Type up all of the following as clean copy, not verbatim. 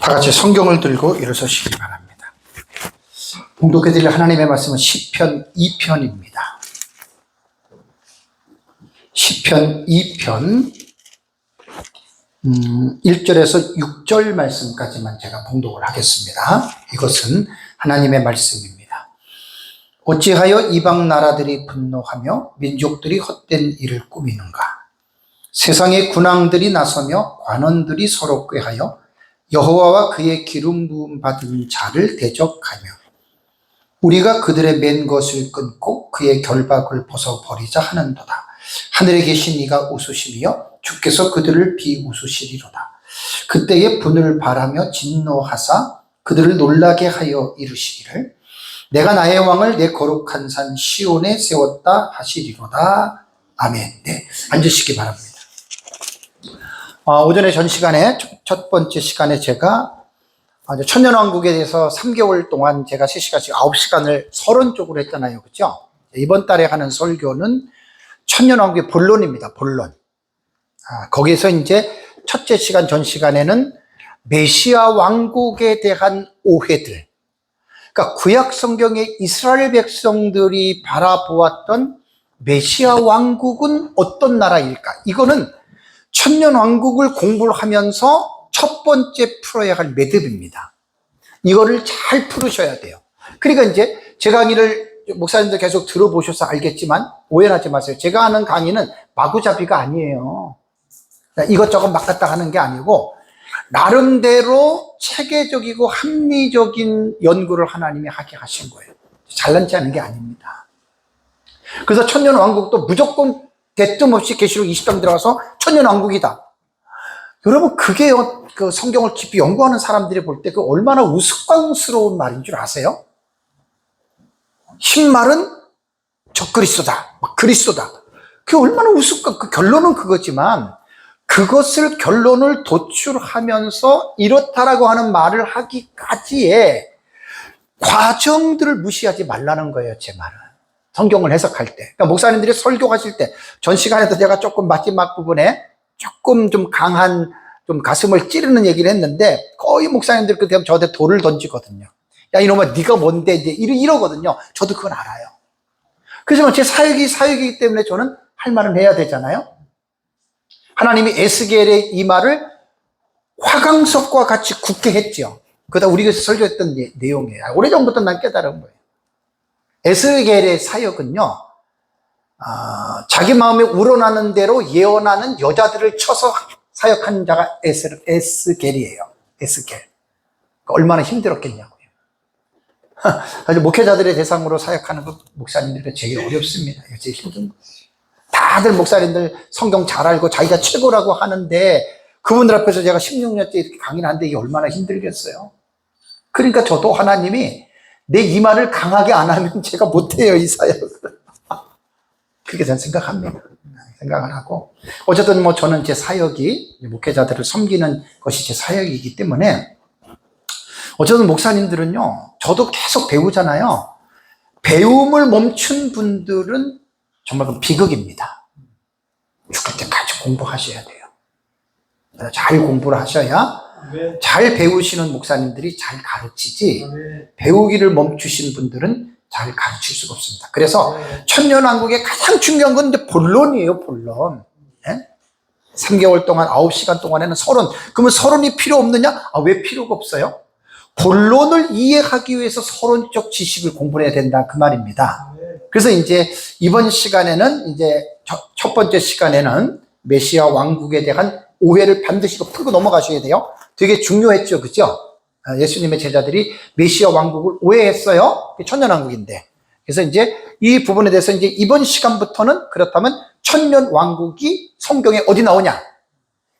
다 같이 성경을 들고 일어서시기 바랍니다. 봉독해 드릴 하나님의 말씀은 시편 2편입니다. 시편 2편 1절에서 6절 말씀까지만 제가 봉독을 하겠습니다. 이것은 하나님의 말씀입니다. 어찌하여 이방 나라들이 분노하며 민족들이 헛된 일을 꾸미는가? 세상의 군왕들이 나서며 관원들이 서로 꾀하여 여호와와 그의 기름 부음 받은 자를 대적하며 우리가 그들의 맨 것을 끊고 그의 결박을 벗어버리자 하는도다. 하늘에 계신 이가 웃으시며 주께서 그들을 비웃으시리로다. 그때에 분을 발하며 진노하사 그들을 놀라게 하여 이르시기를 내가 나의 왕을 내 거룩한 산 시온에 세웠다 하시리로다. 아멘. 네, 앉으시기 바랍니다. 오전에 전 시간에 첫 번째 시간에 제가 천년왕국에 대해서 3개월 동안 제가 3시간씩 9시간을 서론 쪽으로 했잖아요. 그렇죠? 이번 달에 하는 설교는 천년왕국의 본론입니다. 본론. 거기에서 이제 첫째 시간 전 시간에는 메시아 왕국에 대한 오해들. 그러니까 구약 성경의 이스라엘 백성들이 바라보았던 메시아 왕국은 어떤 나라일까? 이거는 천년왕국을 공부를 하면서 첫 번째 풀어야 할 매듭입니다. 이거를 잘 풀으셔야 돼요. 그러니까 이제 제 강의를 목사님들 계속 들어보셔서 알겠지만 오해하지 마세요. 제가 하는 강의는 마구잡이가 아니에요. 이것저것 막 갖다 하는 게 아니고 나름대로 체계적이고 합리적인 연구를 하나님이 하게 하신 거예요. 잘난 체 하는 게 아닙니다. 그래서 천년왕국도 무조건 대뜸 없이 계시록 20장 들어가서 천년왕국이다. 여러분 그게요, 그 성경을 깊이 연구하는 사람들이 볼 때 그 얼마나 우스꽝스러운 말인 줄 아세요? 신말은 적그리스도다, 그리스도다. 그게 얼마나 우스꽝, 그 결론은 그거지만 그것을 결론을 도출하면서 이렇다라고 하는 말을 하기까지의 과정들을 무시하지 말라는 거예요, 제 말은. 성경을 해석할 때. 그러니까 목사님들이 설교하실 때, 전 시간에도 제가 조금 마지막 부분에 조금 좀 강한, 좀 가슴을 찌르는 얘기를 했는데, 거의 목사님들 그때 저한테 돌을 던지거든요. 야, 이놈아, 네가 뭔데? 이제 이러거든요. 저도 그건 알아요. 그렇지만 제 사역이기 때문에 저는 할 말은 해야 되잖아요. 하나님이 에스겔의 이 말을 화강석과 같이 굳게 했죠. 그러다 우리가 설교했던 내용이에요. 오래전부터 난 깨달은 거예요. 에스겔의 사역은요, 자기 마음에 우러나는 대로 예언하는 여자들을 쳐서 사역한 자가 에스겔이에요. 에스겔. 얼마나 힘들었겠냐고요. 사실 목회자들의 대상으로 사역하는 거 목사님들이 되게 어렵습니다. 이거 제일 힘든 거예요. 다들 목사님들 성경 잘 알고 자기가 최고라고 하는데 그분들 앞에서 제가 16년째 이렇게 강의를 하는데 이게 얼마나 힘들겠어요. 그러니까 저도 하나님이 내 이 말을 강하게 안 하면 제가 못해요, 이 사역을. 그렇게 저는 생각합니다. 생각을 하고. 어쨌든 뭐 저는 제 사역이 목회자들을 섬기는 것이 제 사역이기 때문에 어쨌든 목사님들은요, 저도 계속 배우잖아요. 배움을 멈춘 분들은 정말 그 비극입니다. 죽을 때까지 공부하셔야 돼요. 잘 공부를 하셔야 잘 배우시는 목사님들이 잘 가르치지 배우기를 멈추신 분들은 잘 가르칠 수가 없습니다. 그래서 천년왕국의 가장 중요한 건 이제 본론이에요, 본론. 네? 3개월 동안 9시간 동안에는 서론. 그러면 서론이 필요 없느냐? 왜 필요가 없어요? 본론을 이해하기 위해서 서론적 지식을 공부해야 된다, 그 말입니다. 그래서 이제 이번 시간에는 이제 첫 번째 시간에는 메시아 왕국에 대한 오해를 반드시 풀고 넘어가셔야 돼요. 되게 중요했죠, 그죠? 예수님의 제자들이 메시아 왕국을 오해했어요. 천년왕국인데. 그래서 이제 이 부분에 대해서 이제 이번 시간부터는 그렇다면 천년왕국이 성경에 어디 나오냐?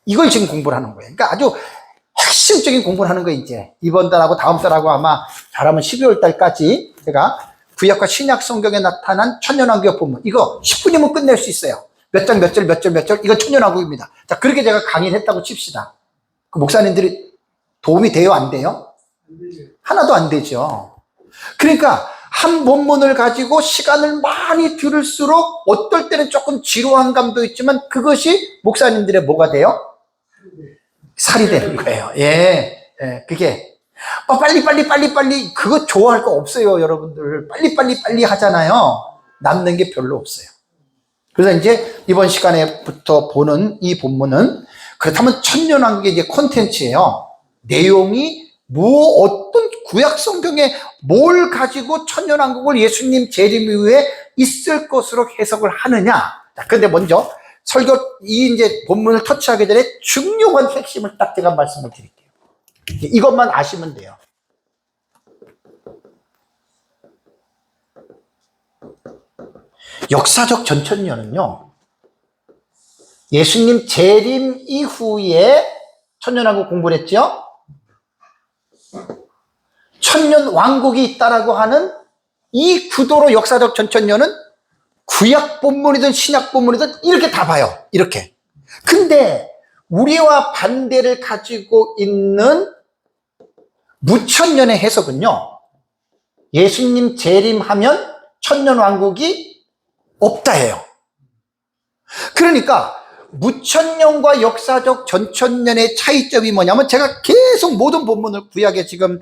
이걸 지금 공부를 하는 거예요. 그러니까 아주 핵심적인 공부를 하는 거예요, 이제. 이번 달하고 다음 달하고 아마 잘하면 12월 달까지 제가 구약과 신약 성경에 나타난 천년왕국의 본문. 이거 10분이면 끝낼 수 있어요. 몇 장, 몇 절, 몇 절, 몇 절. 이거 천년왕국입니다. 자, 그렇게 제가 강의를 했다고 칩시다. 그 목사님들이 도움이 돼요, 안 돼요? 하나도 안 되죠. 그러니까 한 본문을 가지고 시간을 많이 들을수록 어떨 때는 조금 지루한 감도 있지만 그것이 목사님들의 뭐가 돼요? 살이 되는 거예요. 예. 그게 빨리 그거 좋아할 거 없어요. 여러분들 빨리 하잖아요. 남는 게 별로 없어요. 그래서 이제 이번 시간에부터 보는 이 본문은 그렇다면 천년왕국의 이제 콘텐츠예요. 내용이 어떤 구약 성경에 뭘 가지고 천년왕국을 예수님 재림 이후에 있을 것으로 해석을 하느냐. 자, 근데 먼저 이 이제 본문을 터치하기 전에 중요한 핵심을 딱 제가 말씀을 드릴게요. 이것만 아시면 돼요. 역사적 전천년은요, 예수님 재림 이후에 천년왕국 공부를 했죠. 천년왕국이 있다라고 하는 이 구도로 역사적 전천년은 구약 본문이든 신약 본문이든 이렇게 다 봐요. 이렇게. 근데 우리와 반대를 가지고 있는 무천년의 해석은요, 예수님 재림하면 천년왕국이 없다예요. 그러니까 무천년과 역사적 전천년의 차이점이 뭐냐면, 제가 계속 모든 본문을 구약에 지금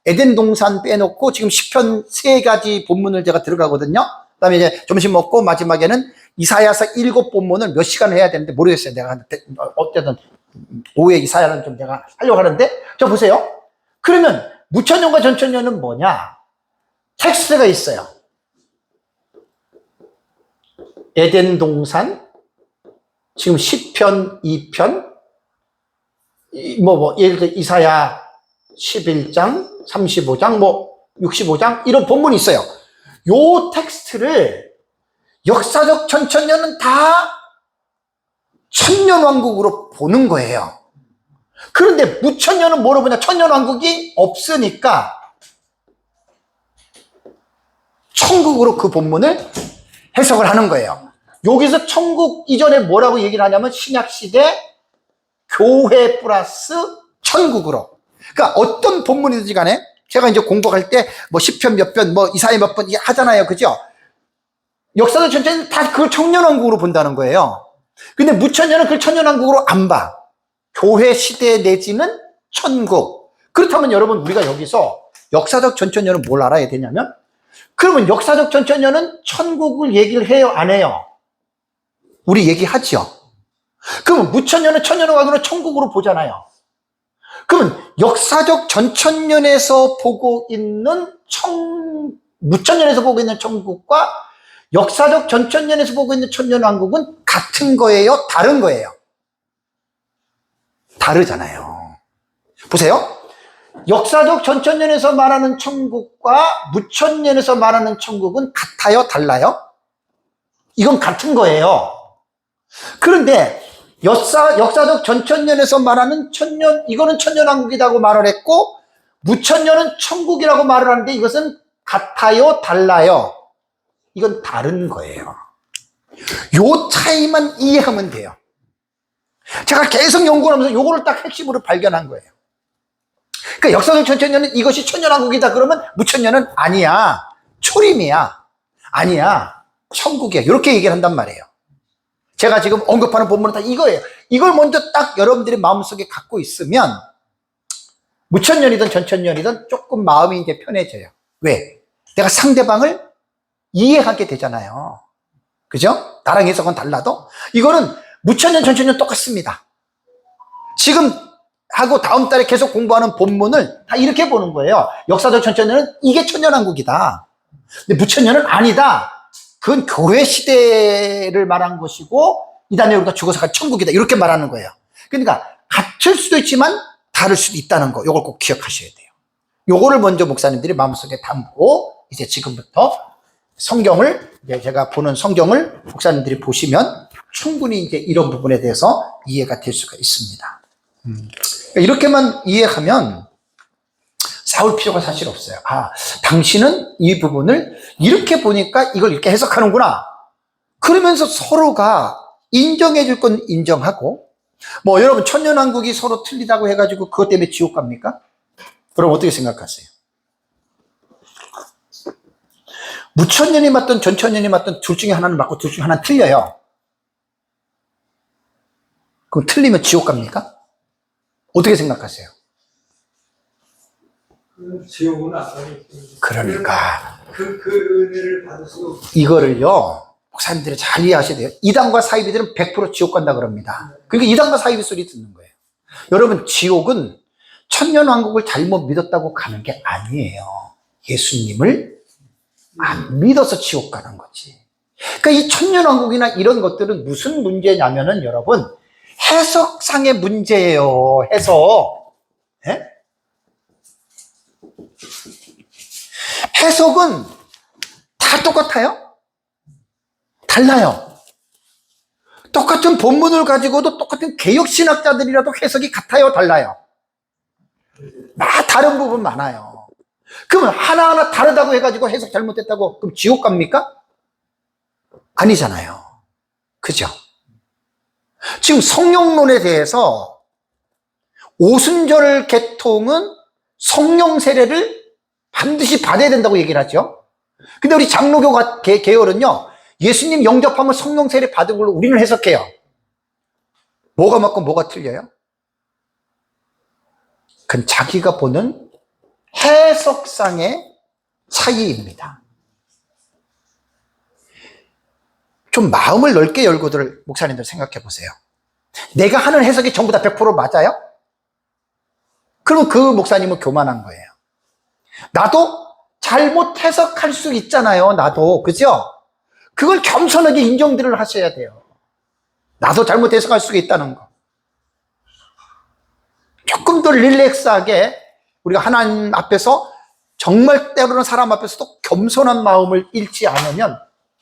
에덴 동산 빼놓고 지금 시편 3가지 본문을 제가 들어가거든요. 그 다음에 이제 점심 먹고 마지막에는 이사야서 7본문을 몇 시간을 해야 되는데 모르겠어요. 내가 어쨌든 오후에 이사야는 좀 내가 하려고 하는데, 저 보세요. 그러면 무천년과 전천년은 뭐냐? 텍스트가 있어요. 에덴 동산, 지금 시편 2편, 예를 들어 이사야 11장, 35장, 65장, 이런 본문이 있어요. 요 텍스트를 역사적 전천년은 다 천년왕국으로 보는 거예요. 그런데 무천년은 뭐로 보냐? 천년왕국이 없으니까 천국으로 그 본문을 해석을 하는 거예요. 여기서 천국 이전에 뭐라고 얘기를 하냐면 신약시대 교회 플러스 천국으로. 그러니까 어떤 본문이든지 간에 제가 이제 공부할 때 시편 몇 편, 이사야 몇 번 하잖아요. 그죠? 역사적 전체는 다 그걸 천년왕국으로 본다는 거예요. 근데 무천년은 그걸 천년왕국으로 안 봐. 교회 시대 내지는 천국. 그렇다면 여러분, 우리가 여기서 역사적 전천년은 뭘 알아야 되냐면, 그러면 역사적 전천년은 천국을 얘기를 해요, 안 해요? 우리 얘기하죠. 그러면 무천년은 천년왕국으로 천국으로 보잖아요. 그러면 역사적 전천년에서 보고 있는 무천년에서 보고 있는 천국과 역사적 전천년에서 보고 있는 천년왕국은 같은 거예요? 다른 거예요? 다르잖아요. 보세요. 역사적 전천년에서 말하는 천국과 무천년에서 말하는 천국은 같아요? 달라요? 이건 같은 거예요. 그런데 역사적 전천년에서 말하는 천년, 이거는 천년왕국이라고 말을 했고, 무천년은 천국이라고 말을 하는데 이것은 같아요? 달라요? 이건 다른 거예요. 요 차이만 이해하면 돼요. 제가 계속 연구를 하면서 요거를 딱 핵심으로 발견한 거예요. 그러니까 역사적 전천년은 이것이 천년왕국이다 그러면 무천년은 아니야, 초림이야, 아니야, 천국이야, 이렇게 얘기를 한단 말이에요. 제가 지금 언급하는 본문은 다 이거예요. 이걸 먼저 딱 여러분들이 마음속에 갖고 있으면 무천년이든 전천년이든 조금 마음이 이제 편해져요. 왜? 내가 상대방을 이해하게 되잖아요. 그죠? 나랑 해석은 달라도 이거는 무천년 전천년 똑같습니다. 지금 하고 다음 달에 계속 공부하는 본문을 다 이렇게 보는 거예요. 역사적 전천년은 이게 천년왕국이다. 근데 무천년은 아니다. 그건 교회 시대를 말한 것이고 이 다음에 우리가 죽어서 갈 천국이다, 이렇게 말하는 거예요. 그러니까 같을 수도 있지만 다를 수도 있다는 거, 요걸 꼭 기억하셔야 돼요. 요거를 먼저 목사님들이 마음속에 담고 이제 지금부터 성경을, 이제 제가 보는 성경을 목사님들이 보시면 충분히 이제 이런 부분에 대해서 이해가 될 수가 있습니다. 이렇게만 이해하면 싸울 필요가 사실 없어요. 당신은 이 부분을 이렇게 보니까 이걸 이렇게 해석하는구나. 그러면서 서로가 인정해 줄 건 인정하고, 여러분 천년왕국이 서로 틀리다고 해가지고 그것 때문에 지옥 갑니까? 그럼 어떻게 생각하세요? 무천년이 맞든 전천년이 맞든 둘 중에 하나는 맞고 둘 중에 하나는 틀려요. 그럼 틀리면 지옥 갑니까? 어떻게 생각하세요? 지옥은 아까 그러니까 그 은혜를 받을 수 없어. 이거를요 목사님들이 잘 이해하셔야 돼요. 이단과 사이비들은 100% 지옥 간다 그럽니다. 그러니까 이단과 사이비 소리 듣는 거예요. 여러분, 지옥은 천년왕국을 잘못 믿었다고 가는 게 아니에요. 예수님을 안 믿어서 지옥 가는 거지. 그러니까 이 천년왕국이나 이런 것들은 무슨 문제냐면은 여러분, 해석상의 문제예요. 해석. 예? 해석은 다 똑같아요? 달라요. 똑같은 본문을 가지고도 똑같은 개혁신학자들이라도 해석이 같아요? 달라요? 다른 부분 많아요. 그러면 하나하나 다르다고 해가지고 해석 잘못했다고 그럼 지옥 갑니까? 아니잖아요. 그죠? 지금 성령론에 대해서 오순절 개통은 성령 세례를 반드시 받아야 된다고 얘기를 하죠. 근데 우리 장로교 계열은요, 예수님 영접하면 성령 세례 받은 걸로 우리는 해석해요. 뭐가 맞고 뭐가 틀려요? 그건 자기가 보는 해석상의 차이입니다. 좀 마음을 넓게 열고들 목사님들 생각해 보세요. 내가 하는 해석이 전부 다 100% 맞아요? 그럼 그 목사님은 교만한 거예요. 나도 잘못 해석할 수 있잖아요. 나도. 그죠? 그걸 겸손하게 인정들을 하셔야 돼요. 나도 잘못 해석할 수가 있다는 거. 조금 더 릴렉스하게 우리가 하나님 앞에서 정말 때로는 사람 앞에서도 겸손한 마음을 잃지 않으면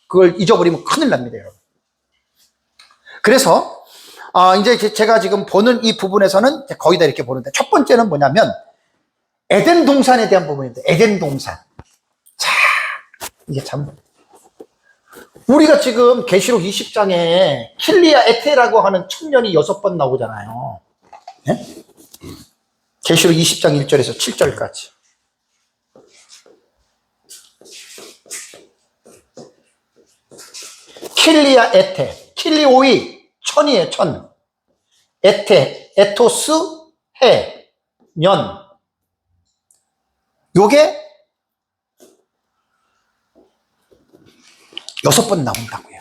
그걸 잊어버리면 큰일 납니다, 여러분. 그래서 이제 제가 지금 보는 이 부분에서는 거의 다 이렇게 보는데, 첫 번째는 뭐냐면 에덴 동산에 대한 부분인데, 에덴 동산. 자, 이게 참 우리가 지금 계시록 20장에 킬리아 에테라고 하는 청년이 6번 나오잖아요. 네? 계시록 20장 1절에서 7절까지. 킬리아 에테, 킬리오이, 천이에요, 천. 에테, 에토스, 해, 년. 요게 6번 나온다고요.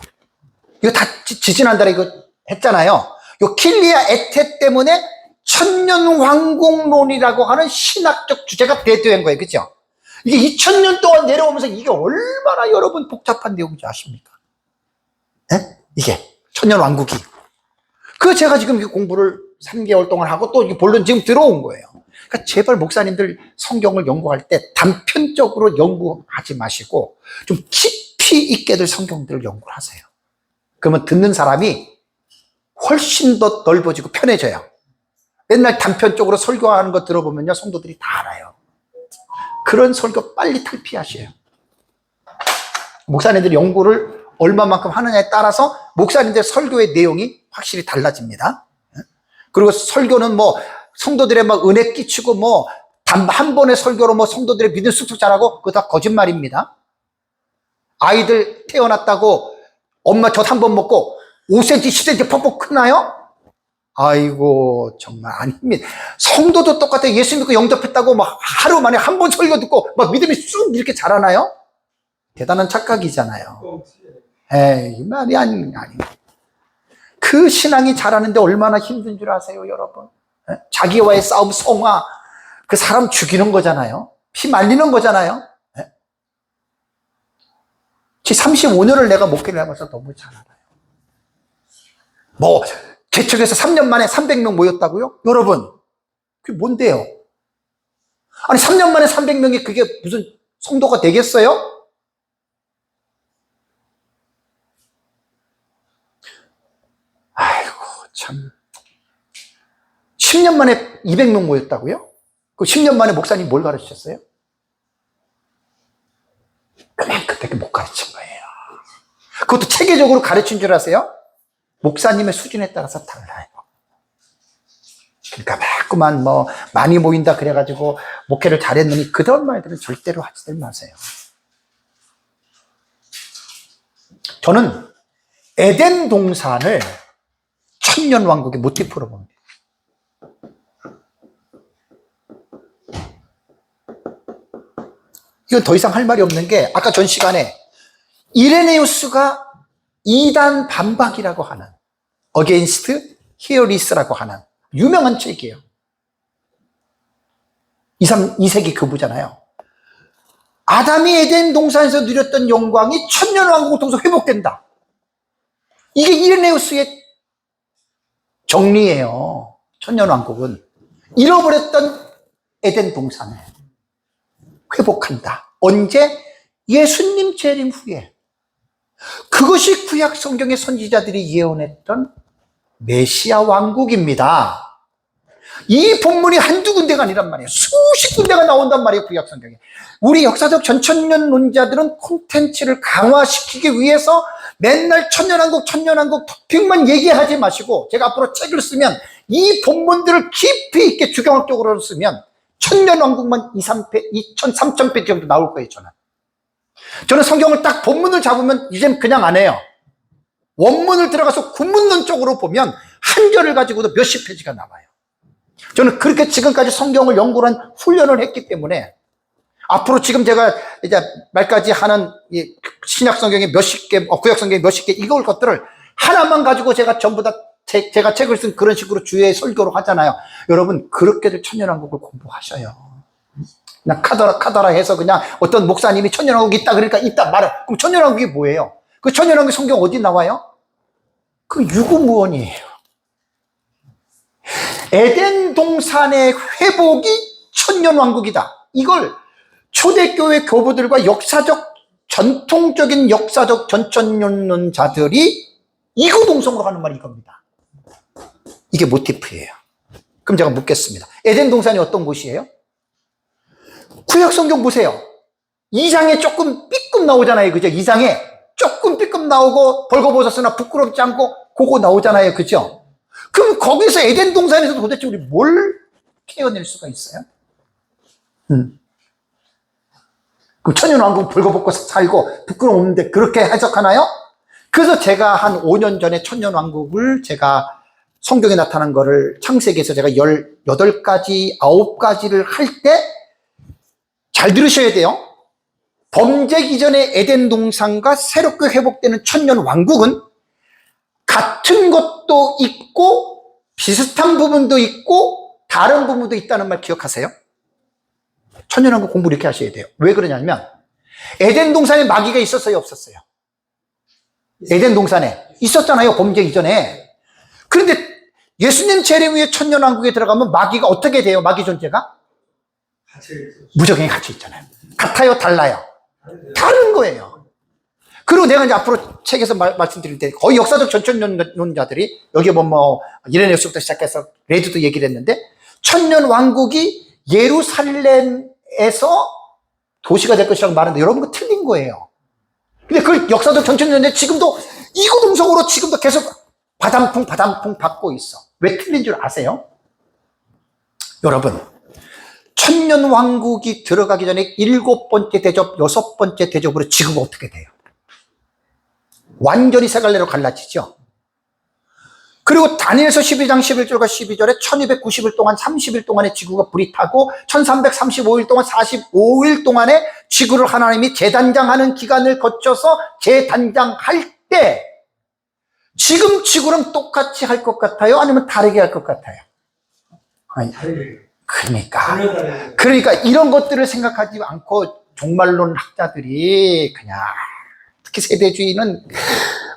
이거 다 지지난달에 이거 했잖아요. 요 킬리아 에테 때문에 천년왕국론이라고 하는 신학적 주제가 대두된 거예요. 그죠? 이게 2000년 동안 내려오면서 이게 얼마나 여러분 복잡한 내용인지 아십니까? 네? 이게 천년왕국이. 그 제가 지금 이 공부를 3개월 동안 하고 또 이게 본론 지금 들어온 거예요. 그러니까 제발 목사님들 성경을 연구할 때 단편적으로 연구하지 마시고 좀 깊이 있게들 성경들을 연구를 하세요. 그러면 듣는 사람이 훨씬 더 넓어지고 편해져요. 맨날 단편적으로 설교하는 거 들어보면요, 성도들이 다 알아요. 그런 설교 빨리 탈피하셔요. 목사님들이 연구를 얼마만큼 하느냐에 따라서 목사님들 설교의 내용이 확실히 달라집니다. 그리고 설교는 뭐 성도들의 막 은혜 끼치고 뭐 한 번의 설교로 뭐 성도들의 믿음 쑥쑥 자라고 그거 다 거짓말입니다. 아이들 태어났다고 엄마 젖 한 번 먹고 5cm, 10cm 퍽퍽 크나요? 아이고 정말 아닙니다. 성도도 똑같아요. 예수 믿고 영접했다고 막 하루 만에 한 번 설교 듣고 막 믿음이 쑥 이렇게 자라나요? 대단한 착각이잖아요. 에이, 말이 아니. 그 신앙이 자라는데 얼마나 힘든 줄 아세요, 여러분? 자기와의 싸움, 성화, 그 사람 죽이는 거잖아요. 피 말리는 거잖아요. 35년을 내가 목회를 하면서 너무 잘 알아요. 뭐 개척해서 3년 만에 300명 모였다고요? 여러분, 그게 뭔데요? 아니 3년 만에 300명이 그게 무슨 성도가 되겠어요? 아이고 참, 10년 만에 200명 모였다고요? 그 10년 만에 목사님 뭘 가르치셨어요? 그냥 그때 못 가르친 거예요. 그것도 체계적으로 가르친 줄 아세요? 목사님의 수준에 따라서 달라요. 그러니까 자꾸만 뭐 많이 모인다 그래가지고 목회를 잘했느니 그런 말들은 절대로 하지들 마세요. 저는 에덴 동산을 천년왕국의 모티프로 봅니다. 이건 더 이상 할 말이 없는 게 아까 전 시간에 이레네우스가 이단 반박이라고 하는 Against Heres라고 하는 유명한 책이에요. 2세기 교부잖아요. 아담이 에덴 동산에서 누렸던 영광이 천년왕국을 통해서 회복된다. 이게 이레네우스의 정리예요. 천년왕국은 잃어버렸던 에덴 동산을 회복한다. 언제? 예수님 재림 후에. 그것이 구약 성경의 선지자들이 예언했던 메시아 왕국입니다. 이 본문이 한두 군데가 아니란 말이에요. 수십 군데가 나온단 말이에요, 구약 성경에. 우리 역사적 전천년론자들은 콘텐츠를 강화시키기 위해서 맨날 천년왕국 토픽만 얘기하지 마시고, 제가 앞으로 책을 쓰면 이 본문들을 깊이 있게 주경학적으로 쓰면 천년왕국만 2,300페이지 정도 나올 거예요, 저는 성경을 딱 본문을 잡으면 이젠 그냥 안 해요. 원문을 들어가서 군문론 쪽으로 보면 한 절을 가지고도 몇십 페이지가 나와요. 저는 그렇게 지금까지 성경을 연구를 한 훈련을 했기 때문에 앞으로 지금 제가 이제 말까지 하는 이 신약 성경의 몇십 개, 구약 성경의 몇십 개 이걸 것들을 하나만 가지고 제가 전부 다 제가 책을 쓴 그런 식으로 주의 설교를 하잖아요. 여러분, 그렇게들 천년왕국을 공부하셔요. 그냥 카더라 해서 그냥 어떤 목사님이 천년왕국이 있다 그러니까 있다 말아. 그럼 천년왕국이 뭐예요? 그 천년왕국 성경 어디 나와요? 그 유구무원이에요. 에덴 동산의 회복이 천년왕국이다. 이걸 초대교회 교부들과 전통적인 역사적 전천년론자들이 이구동성으로 하는 말이 이겁니다. 이게 모티프예요. 그럼 제가 묻겠습니다. 에덴 동산이 어떤 곳이에요? 구약 성경 보세요. 2장에 조금 삐끔 나오잖아요. 그죠? 2장에 조금 삐끔 나오고 벌거벗었으나 부끄럽지 않고 그거 나오잖아요. 그죠? 그럼 거기서 에덴 동산에서 도대체 우리 뭘 캐어낼 수가 있어요? 그럼 천년왕국 벌거벗고 살고 부끄러움 없는데 그렇게 해석하나요? 그래서 제가 한 5년 전에 천년왕국을 제가 성경에 나타난 거를 창세기에서 제가 18가지, 9가지를 할 때 잘 들으셔야 돼요. 범죄 이전의 에덴 동산과 새롭게 회복되는 천년왕국은 같은 것도 있고 비슷한 부분도 있고 다른 부분도 있다는 말 기억하세요? 천년왕국 공부 이렇게 하셔야 돼요. 왜 그러냐면 에덴 동산에 마귀가 있었어요, 없었어요? 에덴 동산에 있었잖아요, 범죄 이전에. 그런데 예수님 재림 후에 천년왕국에 들어가면 마귀가 어떻게 돼요? 마귀 존재가? 무적행에 갇혀 있잖아요. 같아요, 달라요? 다른 거예요. 그리고 내가 이제 앞으로 책에서 말씀드릴 때 거의 역사적 전천년론자들이 여기 뭐 이레네우스부터 시작해서 레드도 얘기를 했는데 천년왕국이 예루살렘에서 도시가 될 것이라고 말하는데 여러분 그거 틀린 거예요. 근데 그 역사적 전천년대 지금도 이구동성으로 지금도 계속 바람풍 받고 있어. 왜 틀린 줄 아세요? 여러분, 천년왕국이 들어가기 전에 7번째 대접, 6번째 대접으로 지구가 어떻게 돼요? 완전히 세 갈래로 갈라지죠. 그리고 다니엘서 12장 11절과 12절에 1290일 동안 30일 동안에 지구가 불이 타고 1335일 동안 45일 동안에 지구를 하나님이 재단장하는 기간을 거쳐서 재단장할 때 지금 지구랑 똑같이 할 것 같아요? 아니면 다르게 할 것 같아요? 아니, 그러니까 이런 것들을 생각하지 않고 종말론 학자들이 그냥 특히 세대주의는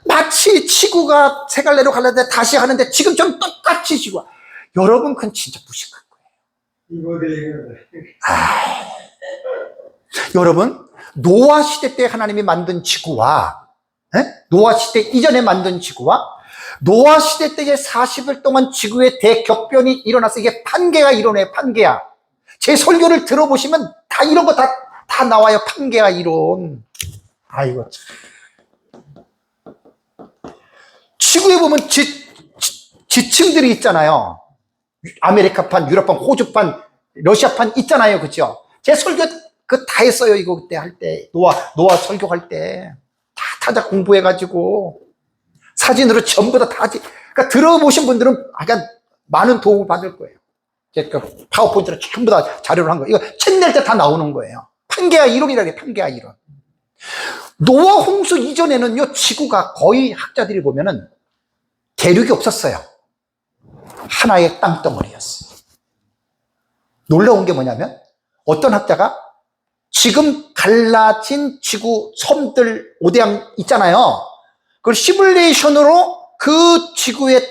마치 지구가 세 갈래로 갈라는데 다시 하는데 지금처럼 똑같이 지구가. 여러분 그건 진짜 무식한 거예요. 여러분 노아 시대 때 하나님이 만든 지구와 노아 시대 이전에 만든 지구와 노아 시대 때의 40일 동안 지구에 대격변이 일어나서 이게 판게가 이론이에요. 판게야. 제 설교를 들어보시면 다 이런 거 다 나와요. 판게야 이론. 아이고 참. 지구에 보면 지층들이 있잖아요. 아메리카판, 유럽판, 호주판, 러시아판 있잖아요. 그죠? 제 설교 그거 다 했어요. 이거 그때 할 때. 노아 설교할 때. 다 타자 공부해가지고. 사진으로 전부 다 하지. 그러니까 들어보신 분들은 약간 많은 도움을 받을 거예요. 제가 파워포인트로 전부 다 자료를 한 거예요. 이거 책 낼 때 다 나오는 거예요. 판게아 이론이라고 해요. 판게아 이론. 노아 홍수 이전에는요, 지구가 거의 학자들이 보면은 대륙이 없었어요. 하나의 땅덩어리였어요. 놀라운 게 뭐냐면 어떤 학자가 지금 갈라진 지구 섬들 5대양 있잖아요. 그걸 시뮬레이션으로 그 지구의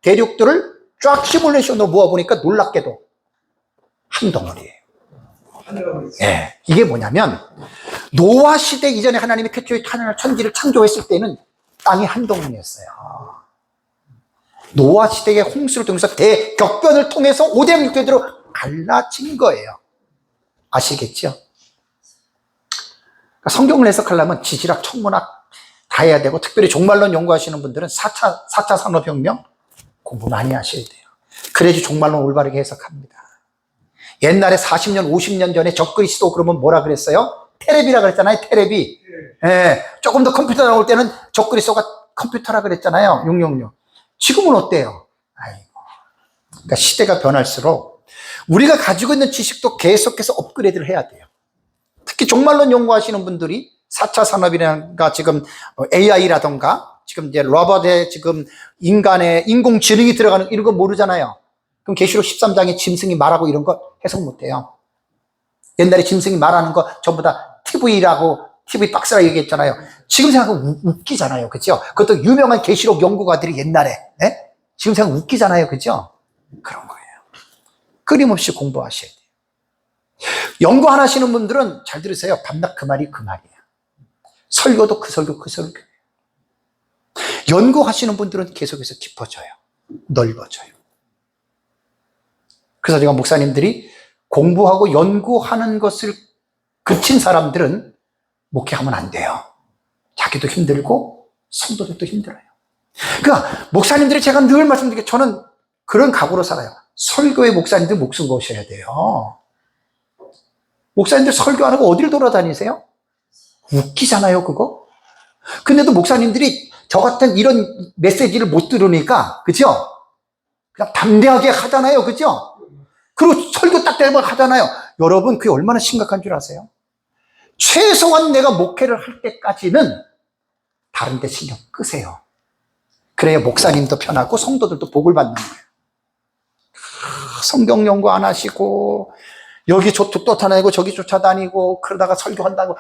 대륙들을 쫙 시뮬레이션으로 모아보니까 놀랍게도 한 덩어리예요. 예, 이게 뭐냐면 노아 시대 이전에 하나님이 태초에 천지를 창조했을 때는 땅이 한 덩어리였어요. 노아 시대의 홍수를 통해서 대격변을 통해서 5대양 6대대로 갈라진 거예요. 아시겠죠? 그러니까 성경을 해석하려면 지질학, 천문학 다 해야 되고, 특별히 종말론 연구하시는 분들은 4차 산업혁명 공부 많이 하셔야 돼요. 그래야지 종말론 올바르게 해석합니다. 옛날에 40년, 50년 전에 적그리스도 그러면 뭐라 그랬어요? 테레비라 그랬잖아요, 테레비. 예, 조금 더 컴퓨터 나올 때는 적그리스도가 컴퓨터라 그랬잖아요, 666. 지금은 어때요? 아이고. 그러니까 시대가 변할수록 우리가 가지고 있는 지식도 계속해서 업그레이드를 해야 돼요. 특히 종말론 연구하시는 분들이 4차 산업이라든가 지금 AI라든가 지금 이제 로봇에 지금 인간의 인공지능이 들어가는 이런 거 모르잖아요. 그럼 계시록 13장에 짐승이 말하고 이런 거 해석 못 해요. 옛날에 짐승이 말하는 거 전부 다 TV 박스라고 얘기했잖아요. 지금 생각하면 웃기잖아요. 그죠? 그것도 유명한 계시록 연구가들이 옛날에, 예? 지금 생각하면 웃기잖아요. 그죠? 그런 거예요. 끊임없이 공부하셔야 돼요. 연구 안 하시는 분들은 잘 들으세요. 밤낮 그 말이 그 말이에요. 설교도 그 설교 그 설교. 연구하시는 분들은 계속해서 깊어져요. 넓어져요. 그래서 제가 목사님들이 공부하고 연구하는 것을 그친 사람들은 목회하면 안 돼요. 자기도 힘들고 성도들도 힘들어요. 그러니까 목사님들이 제가 늘 말씀드리게 저는 그런 각오로 살아요. 설교의 목사님들 목숨 거셔야 돼요. 목사님들 설교 안 하고 어디를 돌아다니세요? 웃기잖아요, 그거? 근데도 목사님들이 저 같은 이런 메시지를 못 들으니까, 그죠? 그냥 담대하게 하잖아요, 그죠? 그리고 설교 딱 대면 하잖아요. 여러분, 그게 얼마나 심각한 줄 아세요? 최소한 내가 목회를 할 때까지는 다른 데 신경 끄세요. 그래야 목사님도 편하고 성도들도 복을 받는 거예요. 성경 연구 안 하시고 여기 쫓아다니고 저기 쫓아다니고 그러다가 설교한다고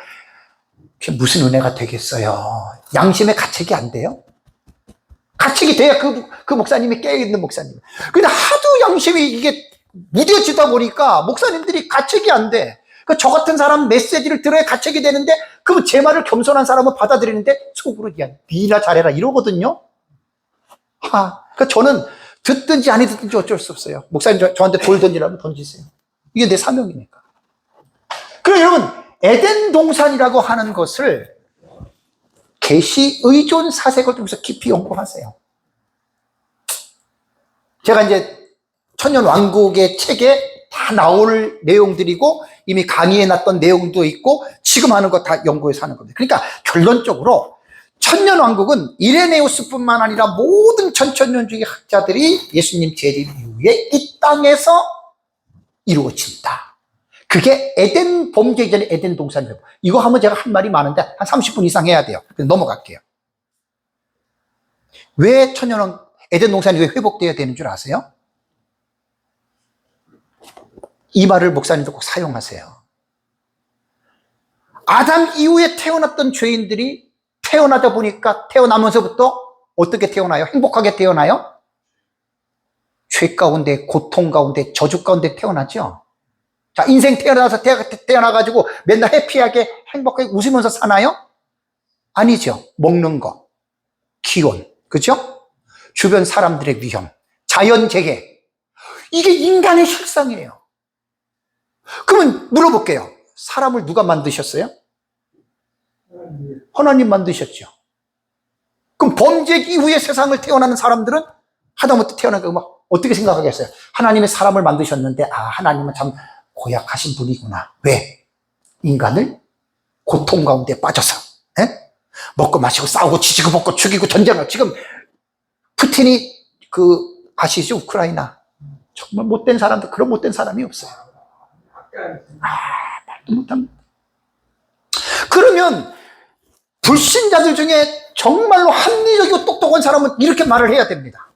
그게 무슨 은혜가 되겠어요? 양심의 가책이 안 돼요? 가책이 돼야 그 목사님이 깨어있는 목사님. 근데 하도 양심이 이게 무뎌지다 보니까 목사님들이 가책이 안 돼. 저 같은 사람 메시지를 들어야 가책이 되는데, 그럼 제 말을 겸손한 사람은 받아들이는데 속으로 야, 니나 잘해라 이러거든요. 그러니까 저는 듣든지 아니 듣든지 어쩔 수 없어요. 목사님 저한테 돌 던지라면 던지세요. 이게 내 사명이니까. 그럼 여러분, 에덴 동산이라고 하는 것을 계시 의존 사색을 통해서 깊이 연구하세요. 제가 이제 천년 왕국의 책에 다 나올 내용들이고 이미 강의해 놨던 내용도 있고 지금 하는 거 다 연구해서 하는 겁니다. 그러니까 결론적으로 천년 왕국은 이레네우스뿐만 아니라 모든 천천년주의 학자들이 예수님 재림 이후에 이 땅에서 이루어진다. 그게 에덴 범죄 이전에 에덴 동산이라고. 이거 하면 제가 한 말이 많은데 한 30분 이상 해야 돼요. 그래서 넘어갈게요. 왜 천년 에덴 동산이 왜 회복되어야 되는 줄 아세요? 이 말을 목사님도 꼭 사용하세요. 아담 이후에 태어났던 죄인들이 태어나다 보니까 태어나면서부터 어떻게 태어나요? 행복하게 태어나요? 죄 가운데, 고통 가운데, 저주 가운데 태어나죠? 자, 인생 태어나가지고 맨날 해피하게 행복하게 웃으면서 사나요? 아니죠. 먹는 거, 기온, 그죠? 주변 사람들의 위험, 자연재해. 이게 인간의 실상이에요. 그러면 물어볼게요. 사람을 누가 만드셨어요? 하나님 만드셨죠. 그럼 범죄 이후에 세상을 태어나는 사람들은 하다못해 태어나고 막 어떻게 생각하겠어요? 하나님이 사람을 만드셨는데 하나님은 참 고약하신 분이구나. 왜? 인간을 고통 가운데 빠져서 먹고 마시고 싸우고 지지고 볶고 죽이고 전쟁을 지금 푸틴이 아시죠? 우크라이나 정말 못된 사람도 그런 못된 사람이 없어요. 말도 못합니다. 그러면 불신자들 중에 정말로 합리적이고 똑똑한 사람은 이렇게 말을 해야 됩니다.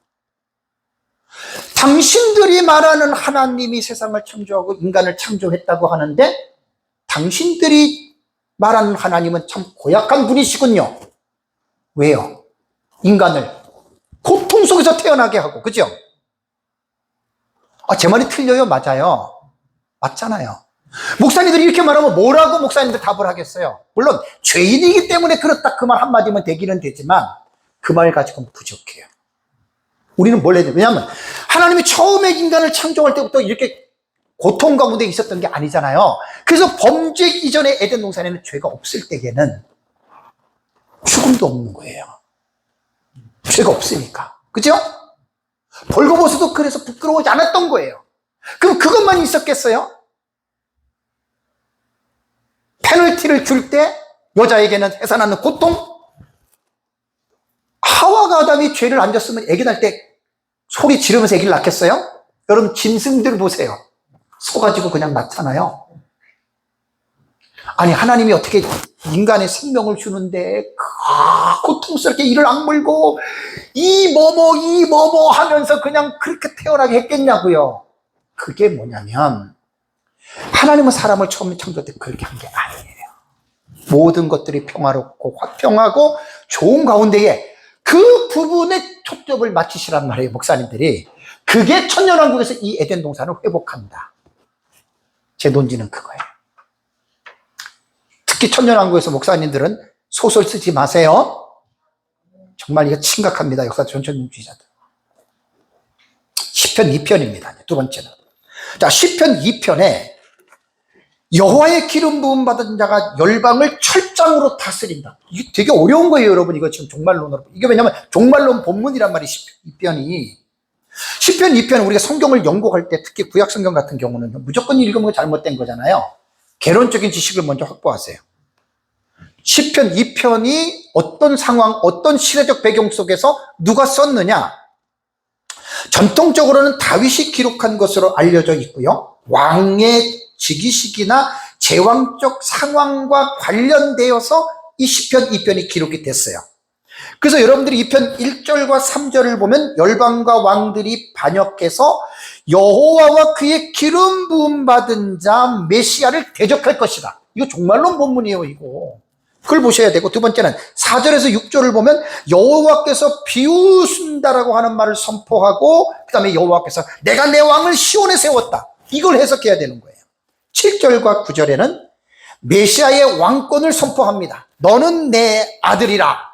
당신들이 말하는 하나님이 세상을 창조하고 인간을 창조했다고 하는데 당신들이 말하는 하나님은 참 고약한 분이시군요. 왜요? 인간을 고통 속에서 태어나게 하고, 그죠? 제 말이 틀려요? 맞아요. 맞잖아요. 목사님들이 이렇게 말하면 뭐라고 목사님들 답을 하겠어요? 물론 죄인이기 때문에 그렇다 그 말 한마디면 되기는 되지만 그 말 가지고는 부족해요. 우리는 뭘 해야 돼요? 왜냐하면 하나님이 처음에 인간을 창조할 때부터 이렇게 고통 가운데 있었던 게 아니잖아요. 그래서 범죄 이전에 에덴 동산에는 죄가 없을 때에는 죽음도 없는 거예요. 죄가 없으니까. 그죠? 벌거벗어도 그래서 부끄러워하지 않았던 거예요. 그럼 그것만 있었겠어요? 페널티를 줄 때 여자에게는 해산하는 고통? 하와가 아담이 죄를 안 졌으면 애기 낳을 때 소리 지르면서 애기를 낳겠어요? 여러분 짐승들 보세요. 소 가지고 그냥 낳잖아요. 아니 하나님이 어떻게 인간의 생명을 주는데 고통스럽게 이를 악물고 이 뭐뭐 하면서 그냥 그렇게 태어나게 했겠냐고요. 그게 뭐냐면 하나님은 사람을 처음 창조 때 그렇게 한 게 아니에요. 모든 것들이 평화롭고 화평하고 좋은 가운데에 그 부분에 초점을 맞추시란 말이에요. 목사님들이. 그게 천년왕국에서 이 에덴 동산을 회복한다. 제 논지는 그거예요. 특히 천년왕국에서 목사님들은 소설 쓰지 마세요. 정말 이거 심각합니다. 역사 전천주의자들. 시편 2편입니다. 두 번째는. 자, 시편 2편에 여호와의 기름 부음 받은 자가 열방을 철장으로 다스린다. 이게 되게 어려운 거예요, 여러분. 이거 지금 종말론으로. 이게 왜냐면 종말론 본문이란 말이 시편 2편이. 시편 2편은 우리가 성경을 연구할 때 특히 구약 성경 같은 경우는 무조건 읽으면 잘못된 거잖아요. 개론적인 지식을 먼저 확보하세요. 시편 2편이 어떤 상황, 어떤 시대적 배경 속에서 누가 썼느냐? 전통적으로는 다윗이 기록한 것으로 알려져 있고요. 왕의 즉위식이나 제왕적 상황과 관련되어서 이 시편 2편이 기록이 됐어요. 그래서 여러분들이 2편 1절과 3절을 보면 열방과 왕들이 반역해서 여호와와 그의 기름 부음 받은 자 메시아를 대적할 것이다. 이거 종말론 본문이에요, 이거. 그걸 보셔야 되고, 두 번째는 4절에서 6절을 보면 여호와께서 비우신다라고 하는 말을 선포하고, 그 다음에 여호와께서 내가 내 왕을 시온에 세웠다. 이걸 해석해야 되는 거예요. 7절과 9절에는 메시아의 왕권을 선포합니다. 너는 내 아들이라.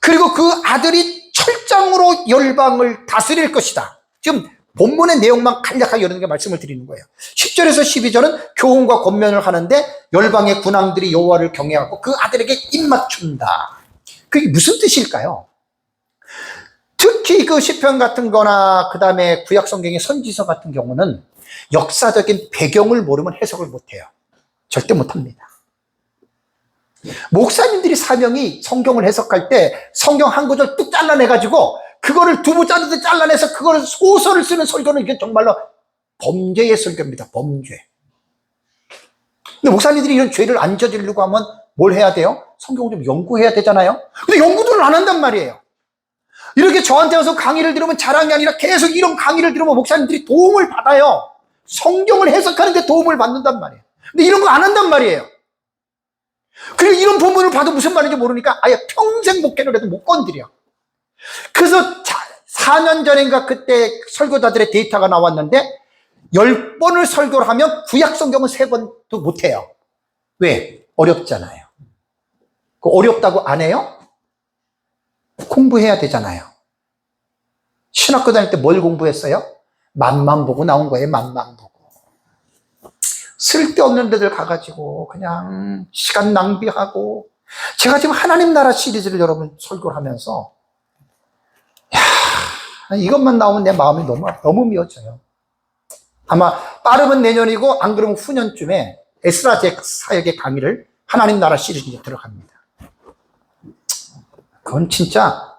그리고 그 아들이 철장으로 열방을 다스릴 것이다. 지금 본문의 내용만 간략하게 여러 개 말씀을 드리는 거예요. 10절에서 12절은 교훈과 권면을 하는데 열방의 군왕들이 여호와를 경외하고 그 아들에게 입맞춘다. 그게 무슨 뜻일까요? 특히 그 시편 같은 거나 그 다음에 구약 성경의 선지서 같은 경우는 역사적인 배경을 모르면 해석을 못해요. 절대 못합니다. 목사님들이 사명이 성경을 해석할 때 성경 한 구절 뚝 잘라내가지고 그거를 두부 짜듯이 잘라내서 그거를 소설을 쓰는 설교는 이게 정말로 범죄의 설교입니다. 범죄. 근데 목사님들이 이런 죄를 안 저지르려고 하면 뭘 해야 돼요? 성경을 좀 연구해야 되잖아요. 근데 연구들을 안 한단 말이에요. 이렇게 저한테 와서 강의를 들으면 자랑이 아니라 계속 이런 강의를 들으면 목사님들이 도움을 받아요. 성경을 해석하는데 도움을 받는단 말이에요. 근데 이런 거 안 한단 말이에요. 그리고 이런 본문을 봐도 무슨 말인지 모르니까 아예 평생 목회를 해도 못 건드려. 그래서 4년 전인가 그때 설교자들의 데이터가 나왔는데 10번을 설교를 하면 구약 성경은 3번도 못해요. 왜? 어렵잖아요. 어렵다고 안 해요? 공부해야 되잖아요. 신학교 다닐 때 뭘 공부했어요? 맛만 보고 나온 거예요. 맛만 보고. 쓸데없는 데들 가가지고 그냥 시간 낭비하고. 제가 지금 하나님 나라 시리즈를 여러분 설교를 하면서 이것만 나오면 내 마음이 너무 미어져요. 아마 빠르면 내년이고 안 그러면 후년쯤에 에스라 제 사역의 강의를 하나님 나라 시리즈에 들어갑니다. 그건 진짜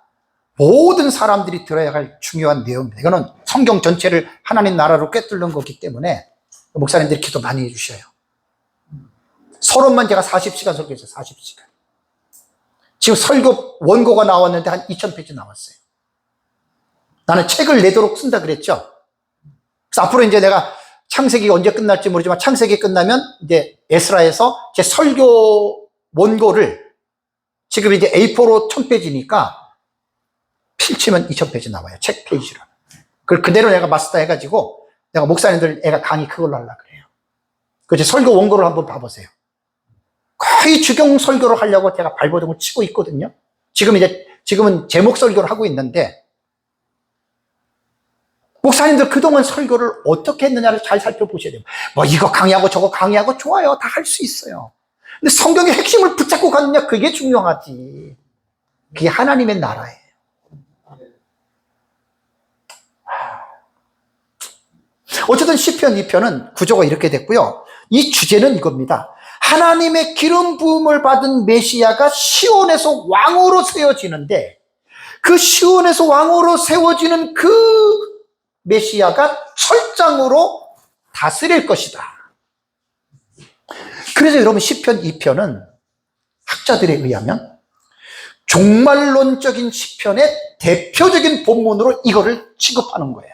모든 사람들이 들어야 할 중요한 내용입니다. 이거는 성경 전체를 하나님 나라로 꿰뚫는 거기 때문에 목사님들이 기도 많이 해주셔요. 서론만 제가 40시간 설교했어요. 40시간. 지금 설교 원고가 나왔는데 한 2000페이지 나왔어요. 나는 책을 내도록 쓴다 그랬죠. 그래서 앞으로 이제 내가 창세기가 언제 끝날지 모르지만 창세기 끝나면 이제 에스라에서 제 설교 원고를 지금 이제 A4로 1000페이지니까 필치면 2000페이지 나와요. 책 페이지로. 그걸 그대로 내가 마스터 해가지고 내가 목사님들 애가 강의 그걸로 하려고 그래요. 그 설교 원고를 한번 봐보세요. 거의 주경 설교를 하려고 제가 발버둥을 치고 있거든요. 지금은 제목 설교를 하고 있는데 목사님들 그동안 설교를 어떻게 했느냐를 잘 살펴보셔야 돼요. 뭐 이거 강의하고 저거 강의하고 좋아요. 다 할 수 있어요. 근데 성경의 핵심을 붙잡고 가느냐 그게 중요하지. 그게 하나님의 나라예요. 어쨌든 시편 2편은 구조가 이렇게 됐고요. 이 주제는 이겁니다. 하나님의 기름 부음을 받은 메시아가 시온에서 왕으로 세워지는데 그 시온에서 왕으로 세워지는 그 메시아가 철장으로 다스릴 것이다. 그래서 여러분 시편 2편은 학자들에 의하면 종말론적인 시편의 대표적인 본문으로 이거를 취급하는 거예요.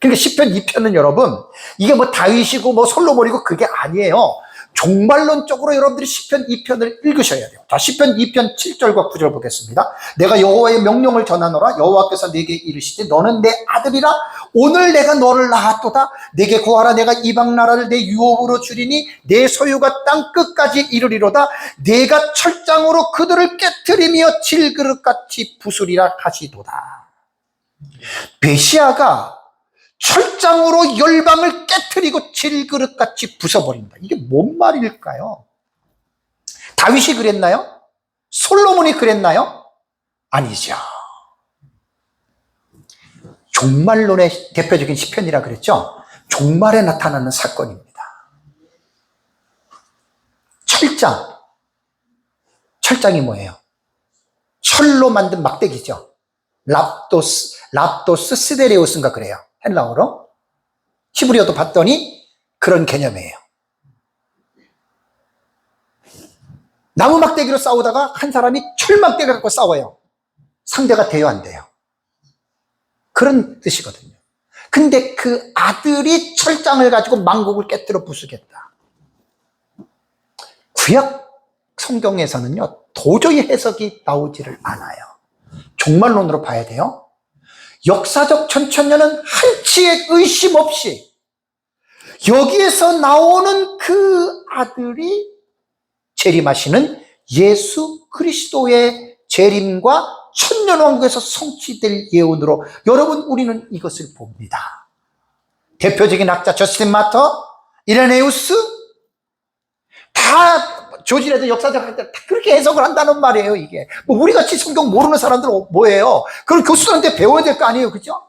그러니까 시편 2편은 여러분 이게 뭐 다윗이고 뭐 솔로몬이고 그게 아니에요. 종말론적으로 여러분들이 시편 2편을 읽으셔야 돼요. 자, 시편 2편 7절과 9절 보겠습니다. 내가 여호와의 명령을 전하노라. 여호와께서 내게 이르시되 너는 내 아들이라. 오늘 내가 너를 낳았도다. 내게 구하라. 내가 이방 나라를 내 유업으로 주리니 내 소유가 땅 끝까지 이르리로다. 내가 철장으로 그들을 깨트리며 질그릇같이 부수리라 하시도다. 메시아가 철장으로 열방을 깨트리고 질그릇같이 부숴버린다. 이게 뭔 말일까요? 다윗이 그랬나요? 솔로몬이 그랬나요? 아니죠. 종말론의 대표적인 시편이라 그랬죠. 종말에 나타나는 사건입니다. 철장이 뭐예요? 철로 만든 막대기죠. 랍도스 스데레우스인가 그래요. 헬라어로. 히브리어도 봤더니 그런 개념이에요. 나무 막대기로 싸우다가 한 사람이 철 막대기 갖고 싸워요. 상대가 돼요, 안 돼요? 그런 뜻이거든요. 근데 그 아들이 철장을 가지고 만국을 깨뜨려 부수겠다. 구약 성경에서는요, 도저히 해석이 나오지를 않아요. 종말론으로 봐야 돼요. 역사적 천천년은 한치의 의심 없이 여기에서 나오는 그 아들이 재림하시는 예수 그리스도의 재림과 천년왕국에서 성취될 예언으로 여러분 우리는 이것을 봅니다. 대표적인 학자 저스틴 마터, 이레네우스 다 조지라든 역사적 학자들 다 그렇게 해석을 한다는 말이에요. 이게 뭐 우리같이 성경 모르는 사람들은 뭐예요? 그럼 교수들한테 배워야 될 거 아니에요, 그죠?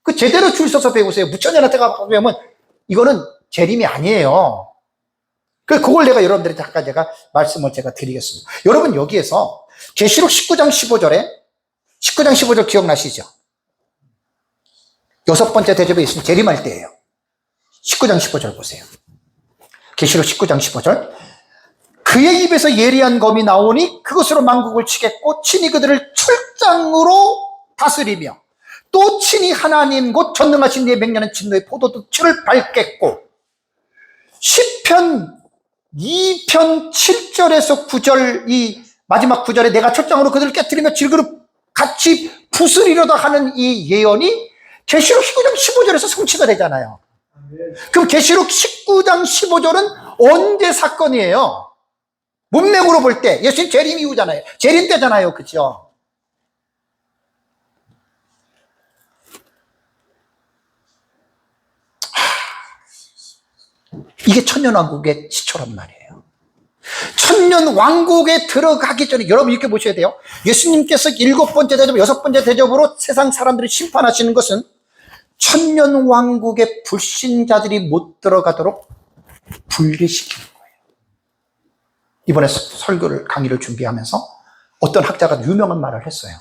그 제대로 줄 서서 배우세요. 무천년한테 가서 배우면 이거는 재림이 아니에요. 그걸 내가 여러분들한테 아까 제가 말씀을 제가 드리겠습니다. 여러분 여기에서 계시록 19장 15절 기억나시죠? 6번째 대접에 있으면 재림할 때예요. 19장 15절 보세요. 계시록 19장 15절. 그의 입에서 예리한 검이 나오니 그것으로 만국을 치겠고 친히 그들을 철장으로 다스리며 또 친히 하나님 곧 전능하신 네 맹렬한 진노의 포도즙을 밟겠고. 시편 2편 7절에서 9절 이 마지막 9절에 내가 철장으로 그들을 깨뜨리며 질그릇 같이 부수리로다 하는 이 예언이 계시록 19장 15절에서 성취가 되잖아요. 그럼 계시록 19장 15절은 언제 사건이에요? 문맥으로 볼 때 예수님 재림 이후잖아요. 재림 때잖아요. 그렇죠? 이게 천년왕국의 시초란 말이에요. 천년왕국에 들어가기 전에 여러분 이렇게 보셔야 돼요. 예수님께서 7번째 대접, 6번째 대접으로 세상 사람들을 심판하시는 것은 천년왕국의 불신자들이 못 들어가도록 분리시키는 거예요. 이번에 강의를 준비하면서 어떤 학자가 유명한 말을 했어요.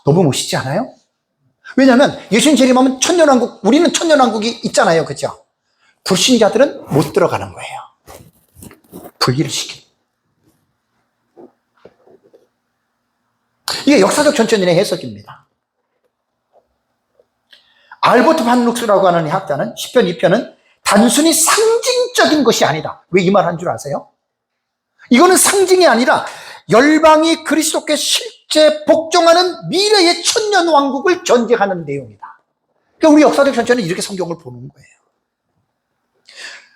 너무 멋있지 않아요? 왜냐하면 예수님 재림하면 천년왕국, 우리는 천년왕국이 있잖아요. 그죠? 불신자들은 못 들어가는 거예요. 분리를 시키는. 이게 역사적 전천년의 해석입니다. 알버트 반 룩스라고 하는 학자는 10편 2편은 단순히 상징적인 것이 아니다. 왜 이 말 한 줄 아세요? 이거는 상징이 아니라 열방이 그리스도께 실제 복종하는 미래의 천년 왕국을 전제하는 내용이다. 그러니까 우리 역사적 전체는 이렇게 성경을 보는 거예요.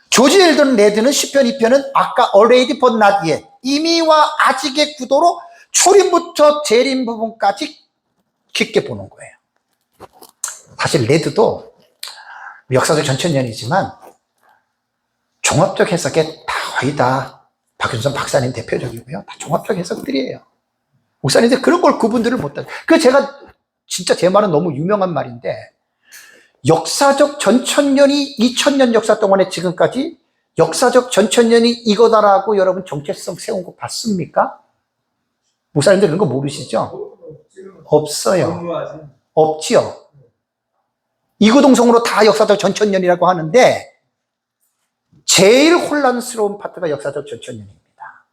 조지 엘던 레드는 10편 2편은 아까 already but not yet, 이미와 아직의 구도로 초림부터 재림 부분까지 깊게 보는 거예요. 사실 레드도 역사적 전천년이지만 종합적 해석에 다 거의 다 박윤선 박사님 대표적이고요. 다 종합적 해석들이에요. 목사님들 그런 걸 그분들을 못하죠. 그 제가 진짜 제 말은 너무 유명한 말인데 역사적 전천년이 2000년 역사 동안에 지금까지 역사적 전천년이 이거다라고 여러분 정체성 세운 거 봤습니까? 목사님들 그런 거 모르시죠? 없어요. 없지요. 이구동성으로 다 역사적 전천년이라고 하는데 제일 혼란스러운 파트가 역사적 전천년입니다.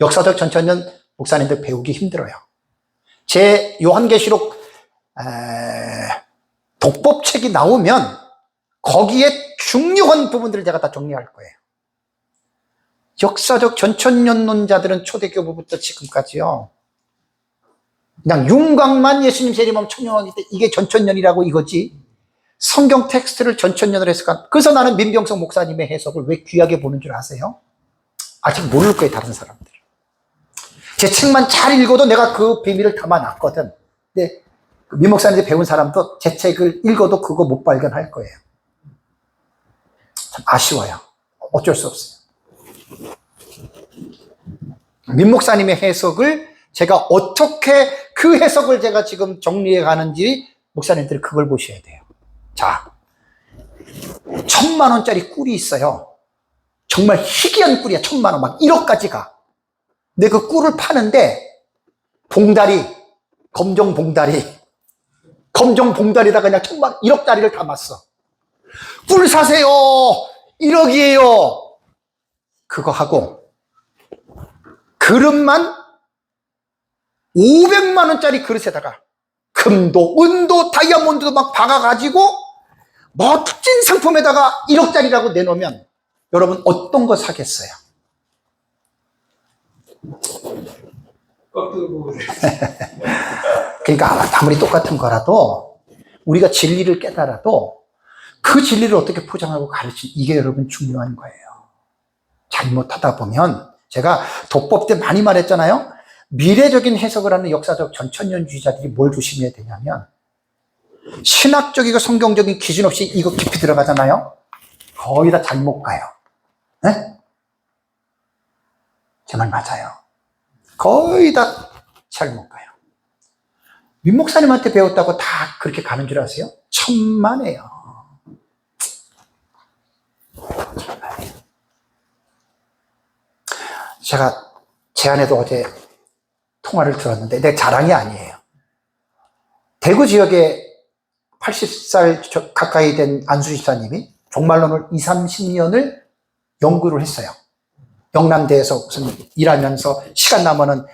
역사적 전천년 목사님들 배우기 힘들어요. 제 요한계시록 독법책이 나오면 거기에 중요한 부분들을 제가 다 정리할 거예요. 역사적 전천년론자들은 초대교부부터 지금까지요. 그냥 윤곽만 예수님 재림하면 천년왕기 때 이게 전천년이라고 이거지. 성경 텍스트를 전천년으로 해석한. 그래서 나는 민병성 목사님의 해석을 왜 귀하게 보는 줄 아세요? 아직 모를 거예요, 다른 사람들. 제 책만 잘 읽어도 내가 그 비밀을 담아놨거든. 근데 민 목사님한테 배운 사람도 제 책을 읽어도 그거 못 발견할 거예요. 참 아쉬워요. 어쩔 수 없어요. 민 목사님의 해석을 제가 어떻게 그 해석을 제가 지금 정리해 가는지 목사님들이 그걸 보셔야 돼요. 자, 1000만원짜리 꿀이 있어요. 정말 희귀한 꿀이야. 1000만원 막 1억까지 가. 근데 그 꿀을 파는데 봉다리, 검정 봉다리다가 그냥 1000만원, 1억짜리를 담았어. 꿀 사세요. 1억이에요. 그거 하고 그릇만 500만원짜리 그릇에다가 금도 은도 다이아몬드도 막 박아가지고 멋진 상품에다가 1억짜리라고 내놓으면 여러분 어떤 거 사겠어요? 그러니까 아무리 똑같은 거라도 우리가 진리를 깨달아도 그 진리를 어떻게 포장하고 가르치는 이게 여러분 중요한 거예요. 잘못하다 보면 제가 독법 때 많이 말했잖아요. 미래적인 해석을 하는 역사적 전천년주의자들이 뭘 조심해야 되냐면 신학적이고 성경적인 기준 없이 이거 깊이 들어가잖아요. 거의 다 잘못 가요. 네? 제 말 맞아요. 거의 다 잘못 가요. 민 목사님한테 배웠다고 다 그렇게 가는 줄 아세요? 천만에요. 제가 제 아내도 어제 통화를 들었는데 내 자랑이 아니에요. 대구 지역에 80살 가까이 된 안수 집사님이 종말론을 20, 30년을 연구를 했어요. 영남대에서 무슨 일하면서 시간 나면은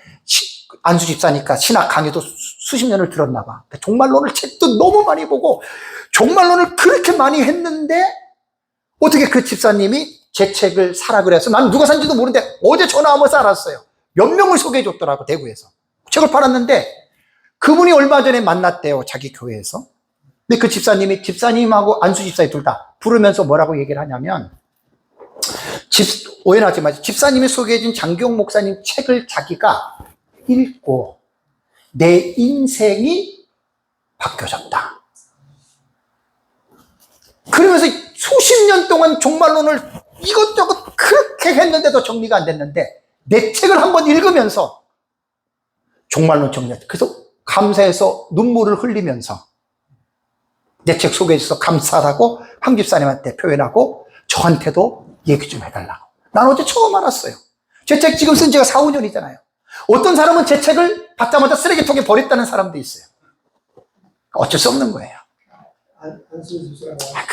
안수 집사니까 신학 강의도 수십 년을 들었나 봐. 종말론을 책도 너무 많이 보고 종말론을 그렇게 많이 했는데 어떻게 그 집사님이 제 책을 사라 그래서 난 누가 산지도 모르는데 어제 전화하면서 알았어요. 몇 명을 소개해 줬더라고 대구에서. 책을 팔았는데 그분이 얼마 전에 만났대요. 자기 교회에서. 근데 그 집사님이 집사님하고 안수 집사님 둘 다 부르면서 뭐라고 얘기를 하냐면 오해하지 마세요. 집사님이 소개해 준 장기용 목사님 책을 자기가 읽고 내 인생이 바뀌어졌다. 그러면서 수십 년 동안 종말론을 이것저것 그렇게 했는데도 정리가 안 됐는데 내 책을 한번 읽으면서 종말론 정리했다. 그래서 감사해서 눈물을 흘리면서 내 책 소개해줘서 감사하다고 황 집사님한테 표현하고 저한테도 얘기 좀 해달라고. 난 어제 처음 알았어요. 제 책 지금 쓴 지가 4, 5년이잖아요. 어떤 사람은 제 책을 받자마자 쓰레기통에 버렸다는 사람도 있어요. 어쩔 수 없는 거예요.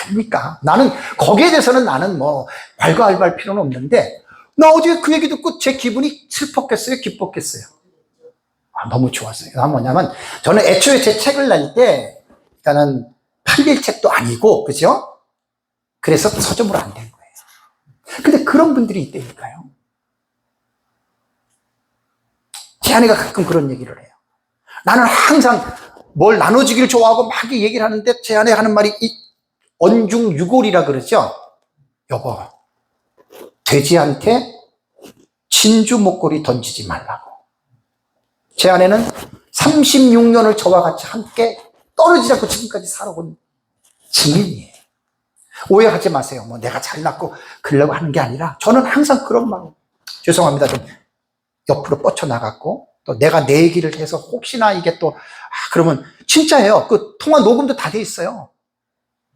그러니까 나는 거기에 대해서는 나는 뭐 괄괄할 필요는 없는데 나 어제 그 얘기 듣고 제 기분이 슬펐겠어요? 기뻤겠어요? 너무 좋았어요. 뭐냐면 저는 애초에 제 책을 낼 때 일단은 팔릴 책도 아니고, 그죠? 그래서 서점으로 안 된 거예요. 근데 그런 분들이 있다니까요. 제 아내가 가끔 그런 얘기를 해요. 나는 항상 뭘 나눠주기를 좋아하고 막 얘기를 하는데 제 아내가 하는 말이 언중유골이라 그러죠. 여보, 돼지한테 진주 목걸이 던지지 말라고. 제 아내는 36년을 저와 같이 함께 떨어지지 않고 지금까지 살아온 증인이에요. 오해하지 마세요. 뭐 내가 잘났고 그러려고 하는 게 아니라 저는 항상 그런 마음. 죄송합니다. 좀 옆으로 뻗쳐나갔고 또 내가 내 얘기를 해서 혹시나 이게 또 그러면 진짜예요. 그 통화 녹음도 다 돼 있어요.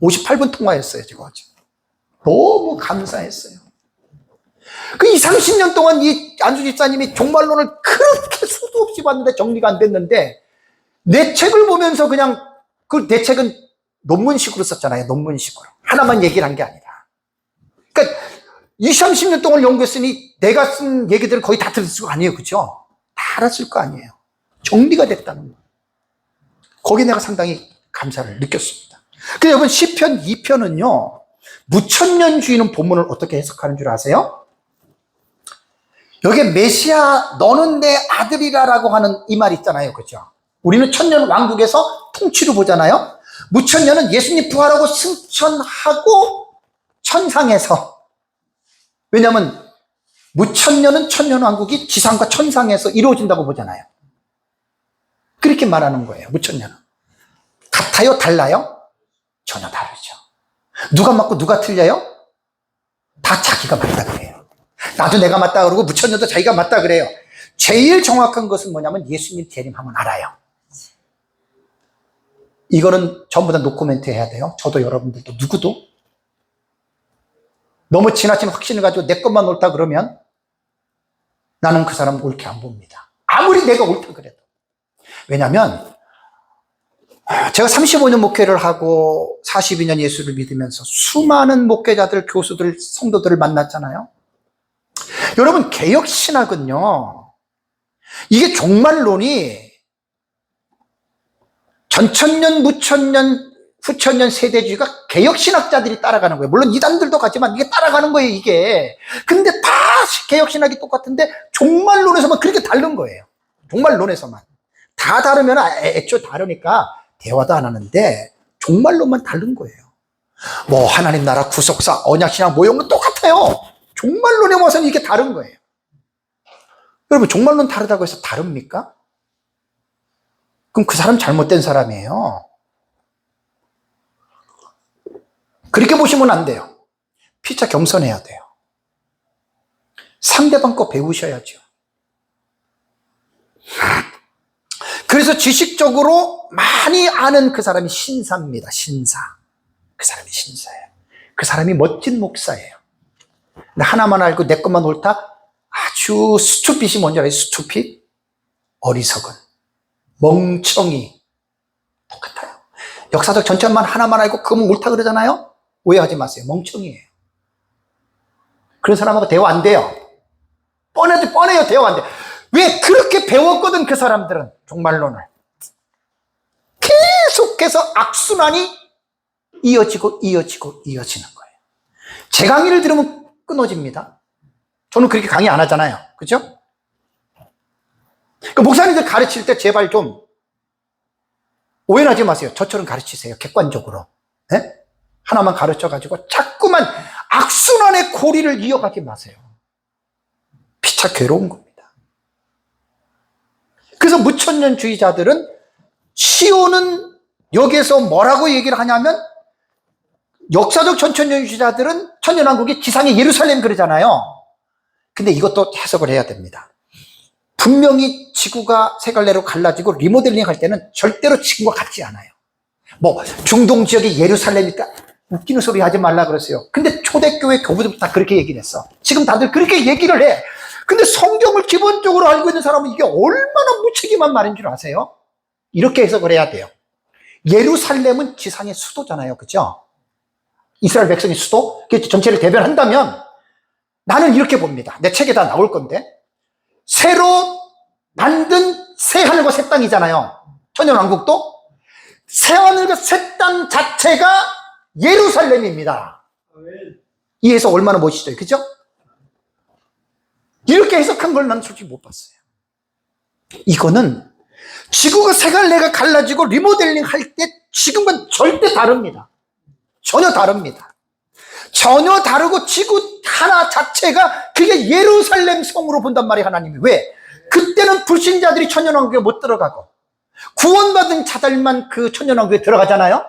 58분 통화했어요. 지금 어제. 너무 감사했어요. 그 20, 30년 동안 이 안수 집사님이 종말론을 그렇게 수도 없이 봤는데 정리가 안 됐는데 내 책을 보면서 그냥 내 책은 논문식으로 썼잖아요. 논문식으로. 하나만 얘기를 한 게 아니라. 그러니까 20, 30년 동안 연구했으니 내가 쓴 얘기들을 거의 다 들었을 거 아니에요. 그죠? 다 알았을 거 아니에요. 정리가 됐다는 거예요. 거기에 내가 상당히 감사를 느꼈습니다. 근데 여러분 시편 2편은요. 무천년주의는 본문을 어떻게 해석하는 줄 아세요? 여기에 메시아 너는 내 아들이라라고 하는 이 말 있잖아요. 그죠? 우리는 천년 왕국에서 통치로 보잖아요. 무천년은 예수님 부활하고 승천하고 천상에서, 왜냐하면 무천년은 천년 왕국이 지상과 천상에서 이루어진다고 보잖아요. 그렇게 말하는 거예요. 무천년은 같아요? 달라요? 전혀 다르죠. 누가 맞고 누가 틀려요? 다 자기가 맞다 그래요. 나도 내가 맞다 그러고 무천년도 자기가 맞다 그래요. 제일 정확한 것은 뭐냐면 예수님 재림하면 알아요. 이거는 전부 다 노코멘트 해야 돼요. 저도 여러분들도 누구도. 너무 지나친 확신을 가지고 내 것만 옳다 그러면 나는 그 사람 옳게 안 봅니다. 아무리 내가 옳다 그래도. 왜냐하면 제가 35년 목회를 하고 42년 예수를 믿으면서 수많은 목회자들, 교수들, 성도들을 만났잖아요. 여러분 개혁신학은요, 이게 종말론이 전천년, 무천년, 후천년 세대주의가 개혁신학자들이 따라가는 거예요. 물론 이단들도 가지만 이게 따라가는 거예요, 이게. 근데 다 개혁신학이 똑같은데 종말론에서만 그렇게 다른 거예요. 종말론에서만. 다 다르면 애초 다르니까 대화도 안 하는데 종말론만 다른 거예요. 뭐 하나님 나라 구속사, 언약신학 뭐 이런 건 똑같아요. 종말론에 와서는 이게 다른 거예요. 여러분 종말론 다르다고 해서 다릅니까? 그럼 그 사람 잘못된 사람이에요. 그렇게 보시면 안 돼요. 피차 겸손해야 돼요. 상대방 거 배우셔야죠. 그래서 지식적으로 많이 아는 그 사람이 신사입니다. 신사. 그 사람이 신사예요. 그 사람이 멋진 목사예요. 근데 하나만 알고 내 것만 옳다? 아주 스투핏이 뭔지 알아요? 스투핏? 어리석은. 멍청이. 똑같아요. 역사적 전체만 하나만 알고 그거면 옳다 그러잖아요? 오해하지 마세요. 멍청이에요. 그런 사람하고 대화 안 돼요. 뻔해요. 대화 안 돼요. 왜? 그렇게 배웠거든, 그 사람들은. 종말론을. 계속해서 악순환이 이어지는 거예요. 제 강의를 들으면 끊어집니다. 저는 그렇게 강의 안 하잖아요. 그죠? 그러니까 목사님들 가르칠 때 제발 좀 오해하지 마세요. 저처럼 가르치세요. 객관적으로. 네? 하나만 가르쳐가지고 자꾸만 악순환의 고리를 이어가지 마세요. 피차 괴로운 겁니다. 그래서 무천년주의자들은 시온은 여기에서 뭐라고 얘기를 하냐면 역사적 전천년주의자들은 천년왕국이 지상의 예루살렘 그러잖아요. 근데 이것도 해석을 해야 됩니다. 분명히 지구가 세 갈래로 갈라지고 리모델링 할 때는 절대로 지구가 같지 않아요. 뭐 중동 지역이 예루살렘이니까 웃기는 소리 하지 말라 그랬어요. 근데 초대교회 교부들도 다 그렇게 얘기를 했어. 지금 다들 그렇게 얘기를 해. 근데 성경을 기본적으로 알고 있는 사람은 이게 얼마나 무책임한 말인 줄 아세요? 이렇게 해석을 해야 돼요. 예루살렘은 지상의 수도잖아요. 그죠? 이스라엘 백성의 수도? 그 전체를 대변한다면 나는 이렇게 봅니다. 내 책에 다 나올 건데 새로 만든 새 하늘과 새 땅이잖아요. 천년왕국도 새 하늘과 새 땅 자체가 예루살렘입니다. 아멘. 이 해석 얼마나 멋있죠, 그죠? 이렇게 해석한 걸 난 솔직히 못 봤어요. 이거는 지구가 세 갈래가 갈라지고 리모델링 할 때 지금은 절대 다릅니다. 전혀 다릅니다. 전혀 다르고 지구 하나 자체가 그게 예루살렘 성으로 본단 말이에요, 하나님이. 왜? 그때는 불신자들이 천년왕국에 못 들어가고 구원받은 자들만 그 천년왕국에 들어가잖아요.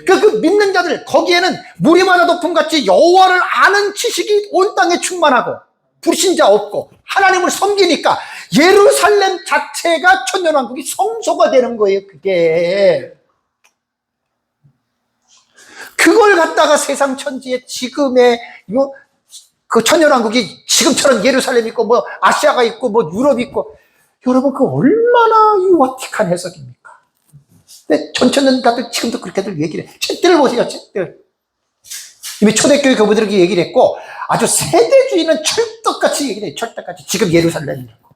그 믿는 자들, 거기에는 무리마다 높음 같이 여호와를 아는 지식이 온 땅에 충만하고 불신자 없고 하나님을 섬기니까 예루살렘 자체가 천년왕국이 성소가 되는 거예요. 그걸 갖다가 세상 천지에 지금의 그 천년왕국이 지금처럼 예루살렘 있고 뭐 아시아가 있고 뭐 유럽 있고, 여러분 그 얼마나 와틱한 해석입니까? 근데 전천년다들 지금도 그렇게들 얘기를 해. 책들을 보세요, 책들. 이미 초대교회 교부들에게 얘기를 했고, 아주 세대주의는 철떡같이 얘기를 해요. 철떡같이. 지금 예루살렘이라고.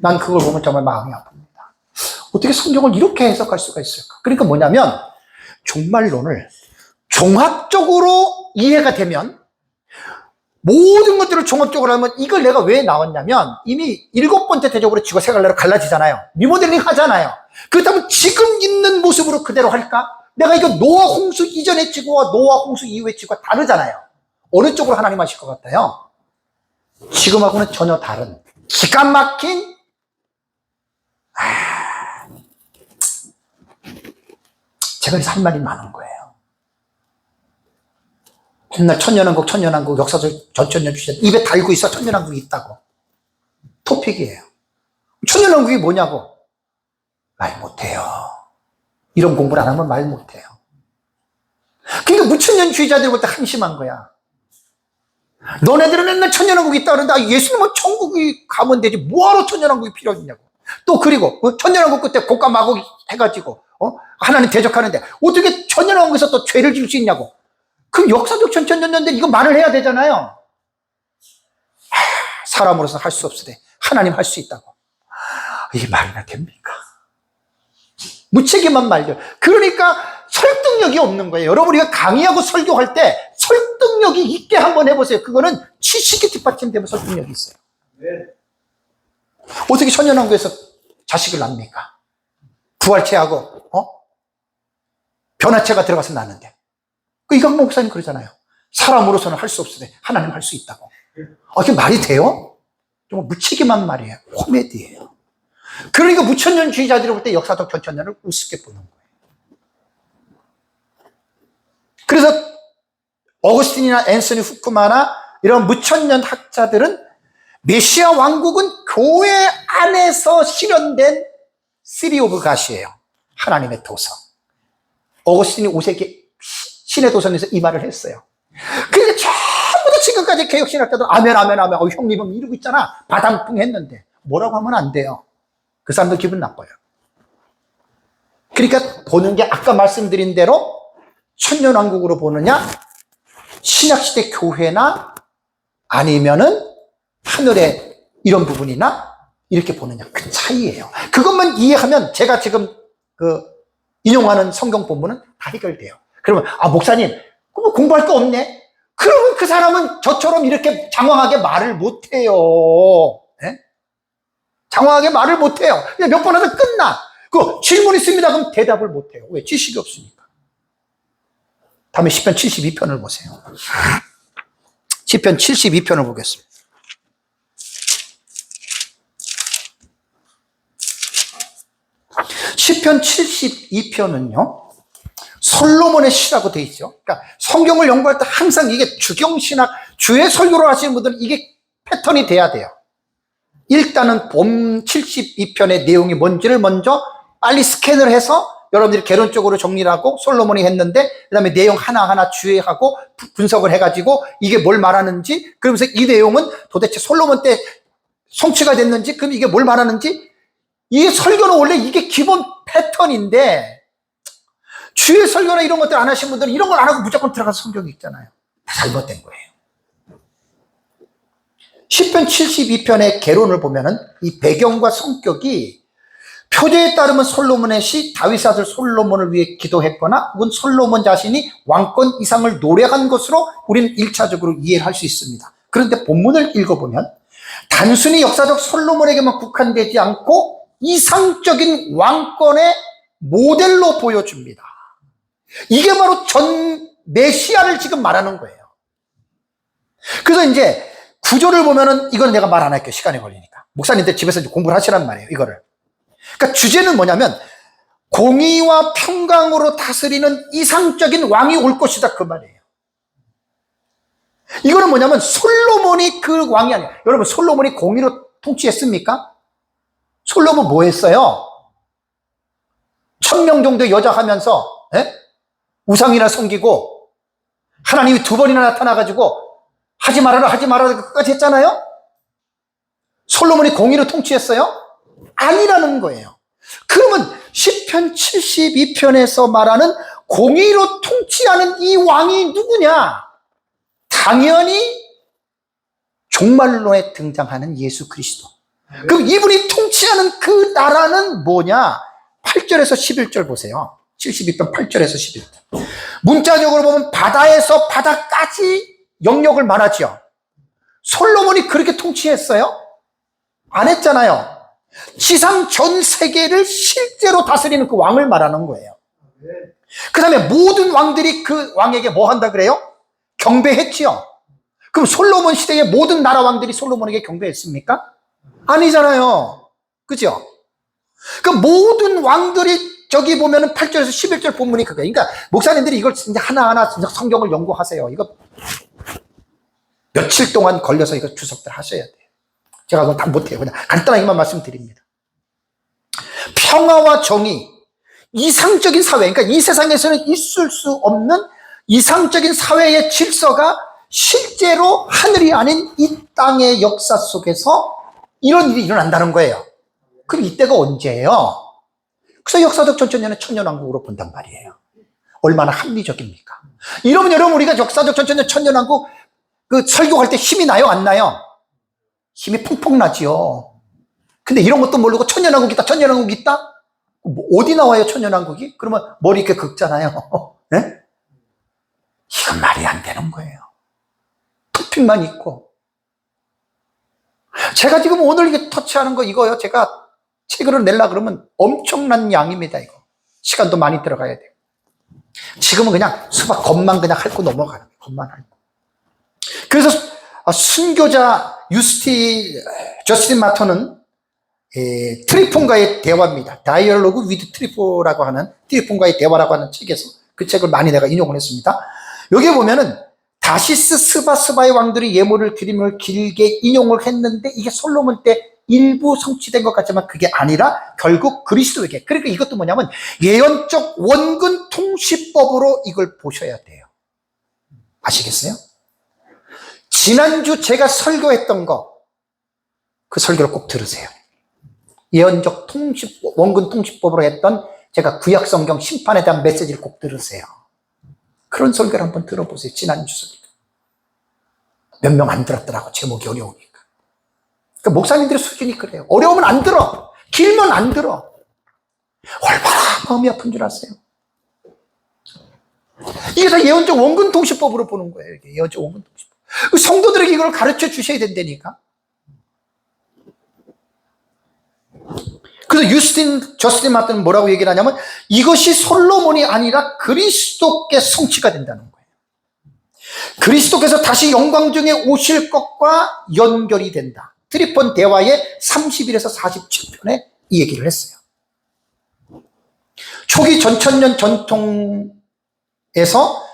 난 그걸 보면 정말 마음이 아픕니다. 어떻게 성경을 이렇게 해석할 수가 있을까? 그러니까 뭐냐면, 종말론을 종합적으로 이해가 되면, 모든 것들을 종합적으로 하면, 이걸 내가 왜 나왔냐면, 이미 7번째 대적으로 지구가 세 갈래로 갈라지잖아요. 리모델링 하잖아요. 그렇다면 지금 있는 모습으로 그대로 할까? 내가 이거 노아 홍수 이전의 지구와 노아 홍수 이후의 지구가 다르잖아요. 어느 쪽으로 하나님 하실 것 같아요? 지금하고는 전혀 다른 기가 막힌 제가 그래서 할 말이 많은 거예요. 맨날 천년왕국 역사적 전천년 주제 입에 달고 있어. 천년왕국이 있다고. 토픽이에요. 천년왕국이 뭐냐고 말 못해요. 이런 공부를 안 하면 말 못해요. 그러니까 무천년주의자들이 볼 때 한심한 거야. 너네들은 맨날 천년왕국이 있다 그러는데 예수님은 천국이 가면 되지 뭐하러 천년왕국이 필요하냐고. 또 그리고 천년왕국 그때 고가 마곡 해가지고 하나님 대적하는데 어떻게 천년왕국에서 또 죄를 지을 수 있냐고. 그럼 역사적 천천년대 이거 말을 해야 되잖아요. 사람으로서 할 수 없으되 하나님 할 수 있다고. 이게 말이나 됩니까? 무책임한 말들. 그러니까 설득력이 없는 거예요. 여러분, 우리가 강의하고 설교할 때 설득력이 있게 한번 해보세요. 그거는 지식이 뒷받침되면 설득력이 있어요. 네. 어떻게 천년왕국에서 자식을 낳습니까? 부활체하고 변화체가 들어가서 낳는데. 이강 목사님 그러잖아요. 사람으로서는 할 수 없으되 하나님 할 수 있다고. 이게 말이 돼요? 정말 무책임한 말이에요. 코미디예요. 그러니까 무천년주의자들이 볼 때 역사적 전천년을 우습게 보는 거예요. 그래서 어거스틴이나 앤서니 후크마나 이런 무천년 학자들은 메시아 왕국은 교회 안에서 실현된 시리 오브 갓이에요. 하나님의 도성. 어거스틴이 5세기 신의 도성에서 이 말을 했어요. 그러니까 전부 다 지금까지 개혁신학자들 아멘. 형님은 이러고 있잖아. 바람풍했는데 뭐라고 하면 안 돼요. 그 사람들 기분 나빠요. 그러니까 보는 게 아까 말씀드린 대로 천년왕국으로 보느냐, 신약시대 교회나 아니면은 하늘의 이런 부분이나 이렇게 보느냐, 그 차이예요. 그것만 이해하면 제가 지금 인용하는 성경 본문은 다 해결돼요. 그러면 목사님 뭐 공부할 거 없네? 그러면 그 사람은 저처럼 이렇게 장황하게 말을 못해요. 네? 장황하게 말을 못해요. 그냥 몇 번 하다 끝나. 질문 있습니다. 그럼 대답을 못해요. 왜? 지식이 없으니까. 다음에 시편 72편을 보세요. 시편 72편을 보겠습니다. 시편 72편은요, 솔로몬의 시라고 되어 있죠. 그러니까 성경을 연구할 때 항상 이게 주경신학, 주의 설교를 하시는 분들은 이게 패턴이 돼야 돼요. 일단은 본 72편의 내용이 뭔지를 먼저 빨리 스캔을 해서 여러분들이 개론적으로 정리를 하고 솔로몬이 했는데 그 다음에 내용 하나하나 주의하고 분석을 해가지고 이게 뭘 말하는지, 그러면서 이 내용은 도대체 솔로몬 때 성취가 됐는지, 그럼 이게 뭘 말하는지, 이 설교는 원래 이게 기본 패턴인데 주의 설교나 이런 것들 안 하신 분들은 이런 걸 안 하고 무조건 들어가서 성경 읽잖아요. 다 잘못된 거예요. 시편 72편의 개론을 보면은 이 배경과 성격이 표제에 따르면 솔로몬의 시 다윗의 아들 솔로몬을 위해 기도했거나 혹은 솔로몬 자신이 왕권 이상을 노력한 것으로 우리는 1차적으로 이해를 할 수 있습니다. 그런데 본문을 읽어보면 단순히 역사적 솔로몬에게만 국한되지 않고 이상적인 왕권의 모델로 보여줍니다. 이게 바로 전 메시아를 지금 말하는 거예요. 그래서 이제 구조를 보면은 이건 내가 말 안 할게요. 시간이 걸리니까. 목사님들 집에서 이제 공부를 하시란 말이에요. 이거를. 그러니까 주제는 뭐냐면 공의와 평강으로 다스리는 이상적인 왕이 올 것이다 그 말이에요. 이거는 뭐냐면 솔로몬이 그 왕이 아니에요. 여러분 솔로몬이 공의로 통치했습니까? 솔로몬 뭐 했어요? 1000명 정도 여자 하면서 우상이나 섬기고 하나님이 2번이나 나타나가지고 하지 말아라 끝까지 했잖아요. 솔로몬이 공의로 통치했어요? 아니라는 거예요. 그러면 시편 72편에서 말하는 공의로 통치하는 이 왕이 누구냐? 당연히 종말론에 등장하는 예수 그리스도. 그럼 이분이 통치하는 그 나라는 뭐냐? 8절에서 11절 보세요. 72편 8절에서 11절. 문자적으로 보면 바다에서 바다까지 영역을 말하죠. 솔로몬이 그렇게 통치했어요? 안 했잖아요. 지상 전 세계를 실제로 다스리는 그 왕을 말하는 거예요. 그 다음에 모든 왕들이 그 왕에게 뭐 한다 그래요? 경배했지요. 그럼 솔로몬 시대의 모든 나라 왕들이 솔로몬에게 경배했습니까? 아니잖아요. 그죠? 그 모든 왕들이 저기 보면은 8절에서 11절 본문이 그거예요. 그러니까 목사님들이 이걸 진짜 하나하나 진짜 성경을 연구하세요. 이거 며칠 동안 걸려서 이거 주석들 하셔야 돼요. 제가 그건 다 못해요. 그냥 간단하게만 말씀드립니다. 평화와 정의, 이상적인 사회, 그러니까 이 세상에서는 있을 수 없는 이상적인 사회의 질서가 실제로 하늘이 아닌 이 땅의 역사 속에서 이런 일이 일어난다는 거예요. 그럼 이때가 언제예요? 그래서 역사적 전천년은 천년왕국으로 본단 말이에요. 얼마나 합리적입니까? 이러면 여러분 우리가 역사적 전천년 천년왕국 그 설교할 때 힘이 나요? 안 나요? 힘이 펑펑 나지요. 근데 이런 것도 모르고 천년왕국 있다, 천년왕국 있다? 뭐 어디 나와요, 천년왕국이? 그러면 머리 이렇게 긁잖아요. 네? 이건 말이 안 되는 거예요. 토픽만 있고. 제가 지금 오늘 이게 터치하는 거 이거요. 제가 책으로 내려고 그러면 엄청난 양입니다, 이거. 시간도 많이 들어가야 돼요. 지금은 그냥 수박 겉만 그냥 핥고 넘어가는 거예요. 겉만 핥고. 그래서 순교자 저스틴 마터는 트리폰과의 대화입니다. 다이얼로그 위드 트리폰이라고 하는 트리폰과의 대화라고 하는 책에서 그 책을 많이 내가 인용을 했습니다. 여기에 보면은 다시스 스바스바의 왕들이 예물을 드림을 길게 인용을 했는데 이게 솔로몬 때 일부 성취된 것 같지만 그게 아니라 결국 그리스도에게. 그러니까 이것도 뭐냐면 예언적 원근 통시법으로 이걸 보셔야 돼요. 아시겠어요? 지난주 제가 설교했던 거, 그 설교를 꼭 들으세요. 예언적 원근 통시법으로 했던 제가 구약 성경 심판에 대한 메시지를 꼭 들으세요. 그런 설교를 한번 들어보세요. 지난주 설교. 몇 명 안 들었더라고. 제목이 어려우니까. 그러니까 목사님들의 수준이 그래요. 어려우면 안 들어. 길면 안 들어. 얼마나 마음이 아픈 줄 아세요? 이게 다 예언적 원근 통시법으로 보는 거예요. 이게 예언적 원근 통시법. 성도들에게 이걸 가르쳐 주셔야 된다니까. 그래서 저스틴 마튼은 뭐라고 얘기를 하냐면 이것이 솔로몬이 아니라 그리스도께 성취가 된다는 거예요. 그리스도께서 다시 영광 중에 오실 것과 연결이 된다. 트리폰 대화의 31에서 47편에 이 얘기를 했어요. 초기 전천년 전통에서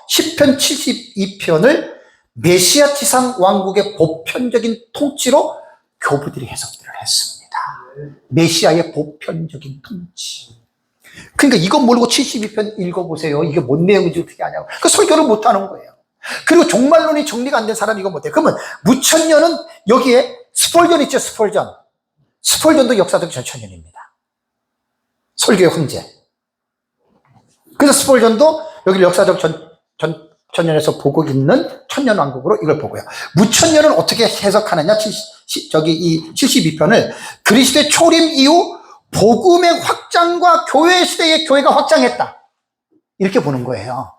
시편 72편을 메시아 지상 왕국의 보편적인 통치로 교부들이 해석들을 했습니다. 메시아의 보편적인 통치. 그러니까 이거 모르고 72편 읽어보세요. 이게 뭔 내용인지 어떻게 아냐고. 그 설교를 못하는 거예요. 그리고 종말론이 정리가 안 된 사람이 이거 못해요. 그러면 무천년은 여기에 스폴전 있죠, 스폴전. 스폴전도 역사적 전천년입니다. 설교의 황제. 그래서 스폴전도 여기 역사적 천년에서 보고 있는 천년왕국으로 이걸 보고요. 무천년은 어떻게 해석하느냐? 이 72편을 그리스도의 초림 이후 복음의 확장과 교회 시대의 교회가 확장했다. 이렇게 보는 거예요.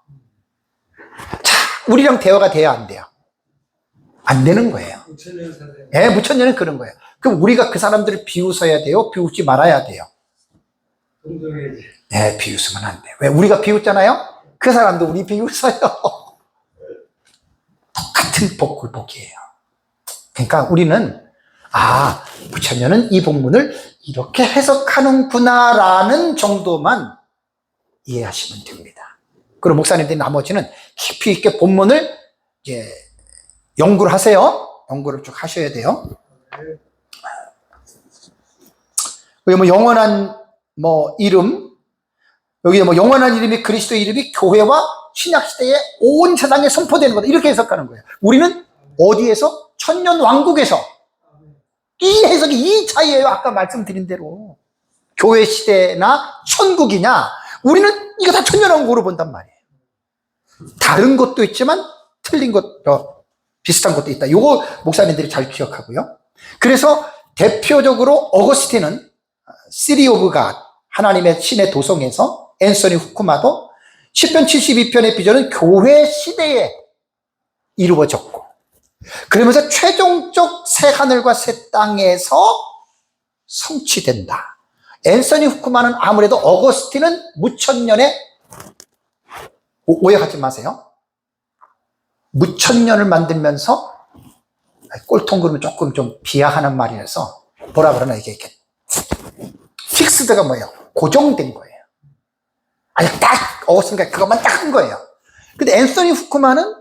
자, 우리랑 대화가 돼야 안 돼요? 안 되는 거예요. 무천년 사세. 예, 무천년은 그런 거예요. 그럼 우리가 그 사람들을 비웃어야 돼요? 비웃지 말아야 돼요? 동정해야지. 네, 비웃으면 안 돼요. 왜? 우리가 비웃잖아요? 그 사람도 우리 비웃어요. 똑같은 복굴복이에요. 그러니까 우리는 무천년은 이 본문을 이렇게 해석하는구나라는 정도만 이해하시면 됩니다. 그리고 목사님들이 나머지는 깊이 있게 본문을 이제 연구를 하세요. 연구를 쭉 하셔야 돼요. 여기 영원한 이름, 여기 영원한 이름이 그리스도의 이름이 교회와 신약시대에 온 세상에 선포되는 거다. 이렇게 해석하는 거예요. 우리는 어디에서? 천년 왕국에서. 이 해석이 이 차이예요. 아까 말씀드린 대로. 교회 시대나 천국이냐, 우리는 이거 다 천년 왕국으로 본단 말이에요. 다른 것도 있지만 틀린 것도 비슷한 것도 있다. 요거 목사님들이 잘 기억하고요. 그래서 대표적으로 어거스틴은 시리 오브 갓, 하나님의 신의 도성에서, 앤서니 후쿠마도 시편 72편의 비전은 교회 시대에 이루어졌고, 그러면서 최종적 새 하늘과 새 땅에서 성취된다. 앤서니 후쿠마는 아무래도, 어거스틴은 무천년에, 오해하지 마세요. 무천년을 만들면서, 꼴통 그러면 조금 좀 비하하는 말이라서 뭐라 그러나, 이게 픽스드가 뭐예요? 고정된 거예요. 아니, 딱 어거스틴가 그것만 딱 한 거예요. 근데 앤서니 후쿠마는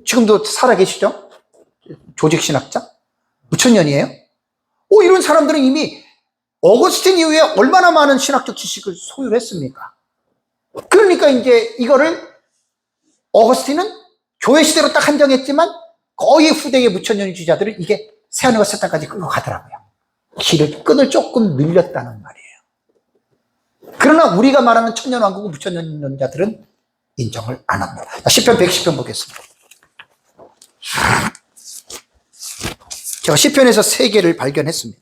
지금도 살아계시죠? 조직신학자? 무천년이에요? 이런 사람들은 이미 어거스틴 이후에 얼마나 많은 신학적 지식을 소유를 했습니까? 그러니까 이제 이거를, 어거스틴은 교회 시대로 딱 한정했지만 거의 후대의 무천년주의자들은 이게 새하늘과 새 땅까지 끌고 가더라고요. 끈을 조금 늘렸다는 말이에요. 그러나 우리가 말하는 천년왕국은 무천년자들은 인정을 안 합니다. 시편 110편 보겠습니다. 제가 시편에서 3개를 발견했습니다.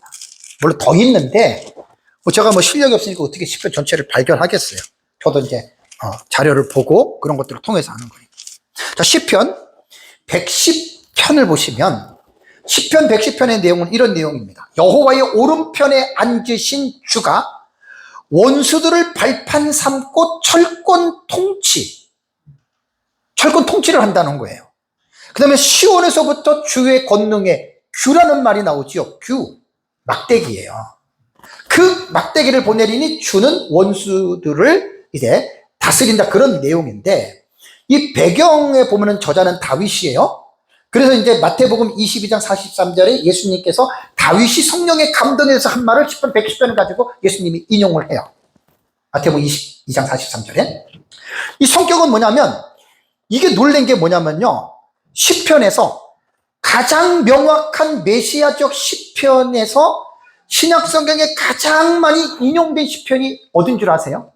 물론 더 있는데 제가 실력이 없으니까 어떻게 시편 전체를 발견하겠어요. 저도 이제 자료를 보고 그런 것들을 통해서 하는 거예요. 자, 시편 110편을 보시면 시편 110편의 내용은 이런 내용입니다. 여호와의 오른편에 앉으신 주가 원수들을 발판 삼고 철권 통치를 한다는 거예요. 그 다음에 시온에서부터 주의 권능에, 규라는 말이 나오지요. 규, 막대기예요. 그 막대기를 보내리니 주는 원수들을 이제 다스린다, 그런 내용인데, 이 배경에 보면은 저자는 다윗이에요. 그래서 이제 마태복음 22장 43절에 예수님께서 다윗이 성령의 감동에서 한 말을 시편 110편을 가지고 예수님이 인용을 해요. 마태복음 22장 43절에. 이 성격은 뭐냐면, 이게 놀란 게 뭐냐면요, 시편에서 가장 명확한 메시아적 시편에서 신약 성경에 가장 많이 인용된 시편이 어딘 줄 아세요?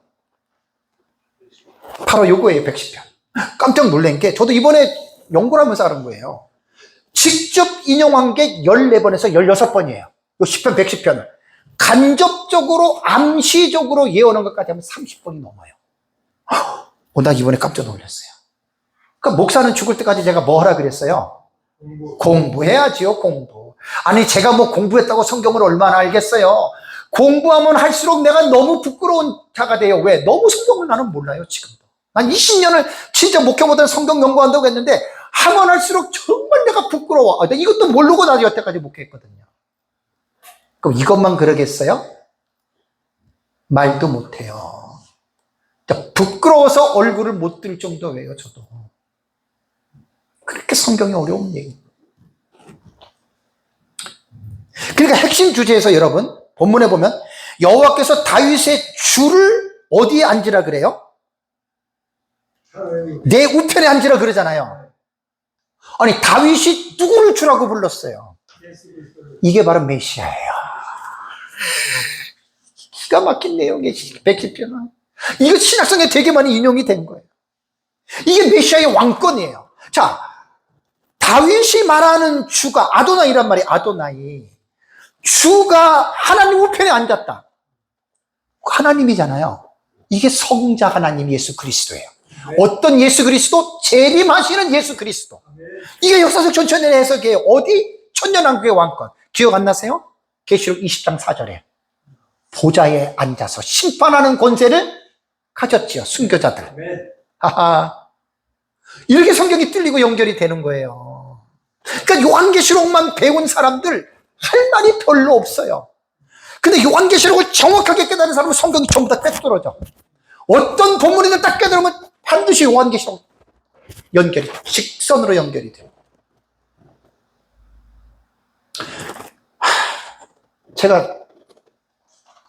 바로 요거예요. 110편. 깜짝 놀란 게, 저도 이번에 연구를 하면서 알은 거예요. 직접 인용한 게 14번에서 16번이에요. 요 시편 110편을. 간접적으로, 암시적으로 예언한 것까지 하면 30번이 넘어요. 나 이번에 깜짝 놀랐어요. 그러니까 목사는 죽을 때까지 제가 뭐 하라 그랬어요? 공부해야지요, 공부. 아니, 제가 공부했다고 성경을 얼마나 알겠어요? 공부하면 할수록 내가 너무 부끄러운 자가 돼요. 왜? 너무 성경을 나는 몰라요, 지금도. 난 20년을 진짜 목회보다는 성경 연구한다고 했는데, 하면 할수록 정말 내가 부끄러워. 이것도 모르고 나도 여태까지 목회했거든요. 그럼 이것만 그러겠어요? 말도 못해요. 부끄러워서 얼굴을 못 들 정도예요, 저도. 그렇게 성경이 어려운 얘기. 그러니까 핵심 주제에서 여러분, 본문에 보면 여호와께서 다윗의 주를 어디에 앉으라 그래요? 내 우편에 앉으라 그러잖아요. 아니, 다윗이 누구를 주라고 불렀어요? 이게 바로 메시아예요. 기가 막힌 내용이에요. 110편은. 이거 신약성에 되게 많이 인용이 된 거예요. 이게 메시아의 왕권이에요. 자, 다윗이 말하는 주가 아도나이란 말이에요. 아도나이. 주가 하나님 우편에 앉았다. 하나님이잖아요. 이게 성자 하나님 예수 그리스도예요. 어떤 예수 그리스도? 재림하시는 예수 그리스도. 이게 역사적 전천년의 해석이에요. 어디? 천년왕국의 왕권. 기억 안 나세요? 계시록 20장 4절에 보좌에 앉아서 심판하는 권세를 가졌지요. 순교자들. 하하. 이렇게 성경이 뚫리고 연결이 되는 거예요. 그러니까 요한계시록만 배운 사람들 할 말이 별로 없어요. 근데 요한계시록을 정확하게 깨달은 사람은 성경이 전부 다 꿰뚫어져. 어떤 본문이든 딱 깨달으면 반드시 요한계시록 연결이 돼. 직선으로 연결이 돼요. 제가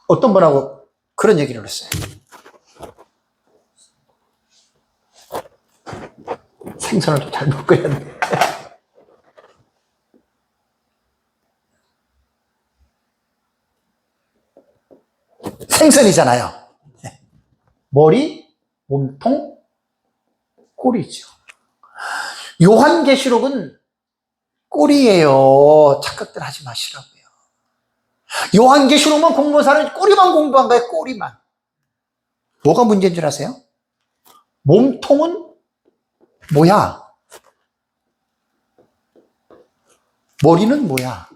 어떤 분하고 그런 얘기를 했어요. 생선을 좀 잘 먹고 해야 돼. 생선이잖아요. 머리, 몸통, 꼬리죠. 요한계시록은 꼬리예요. 착각들 하지 마시라고요. 요한계시록만 공부한 사람이 꼬리만 공부한 거예요. 꼬리만. 뭐가 문제인 줄 아세요? 몸통은 뭐야? 머리는 뭐야?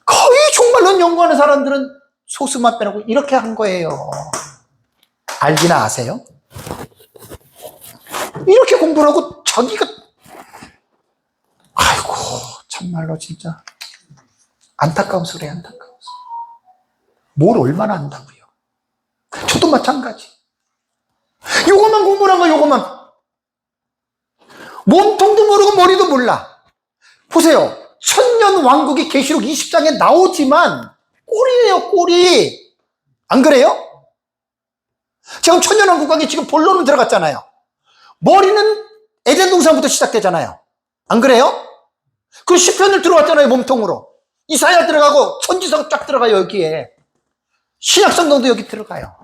거의 종말론 연구하는 사람들은 소수만 빼놓고 이렇게 한 거예요. 알기나 아세요? 이렇게 공부를 하고 자기가 아이고 정말로 진짜 안타까운 소리예요. 안타까운 소리. 뭘 얼마나 안다고요. 저도 마찬가지. 요것만 공부를 한 거야. 요것만. 몸통도 모르고 머리도 몰라. 보세요. 천년 왕국이 계시록 20장에 나오지만 꼬리예요. 꼬리. 안 그래요? 지금 천년 왕국 강의 지금 본론으로 들어갔잖아요. 머리는 에덴 동산부터 시작되잖아요. 안 그래요? 그 시편을 들어왔잖아요. 몸통으로. 이사야 들어가고 선지서가 쫙 들어가요. 여기에. 신약성경도 여기 들어가요.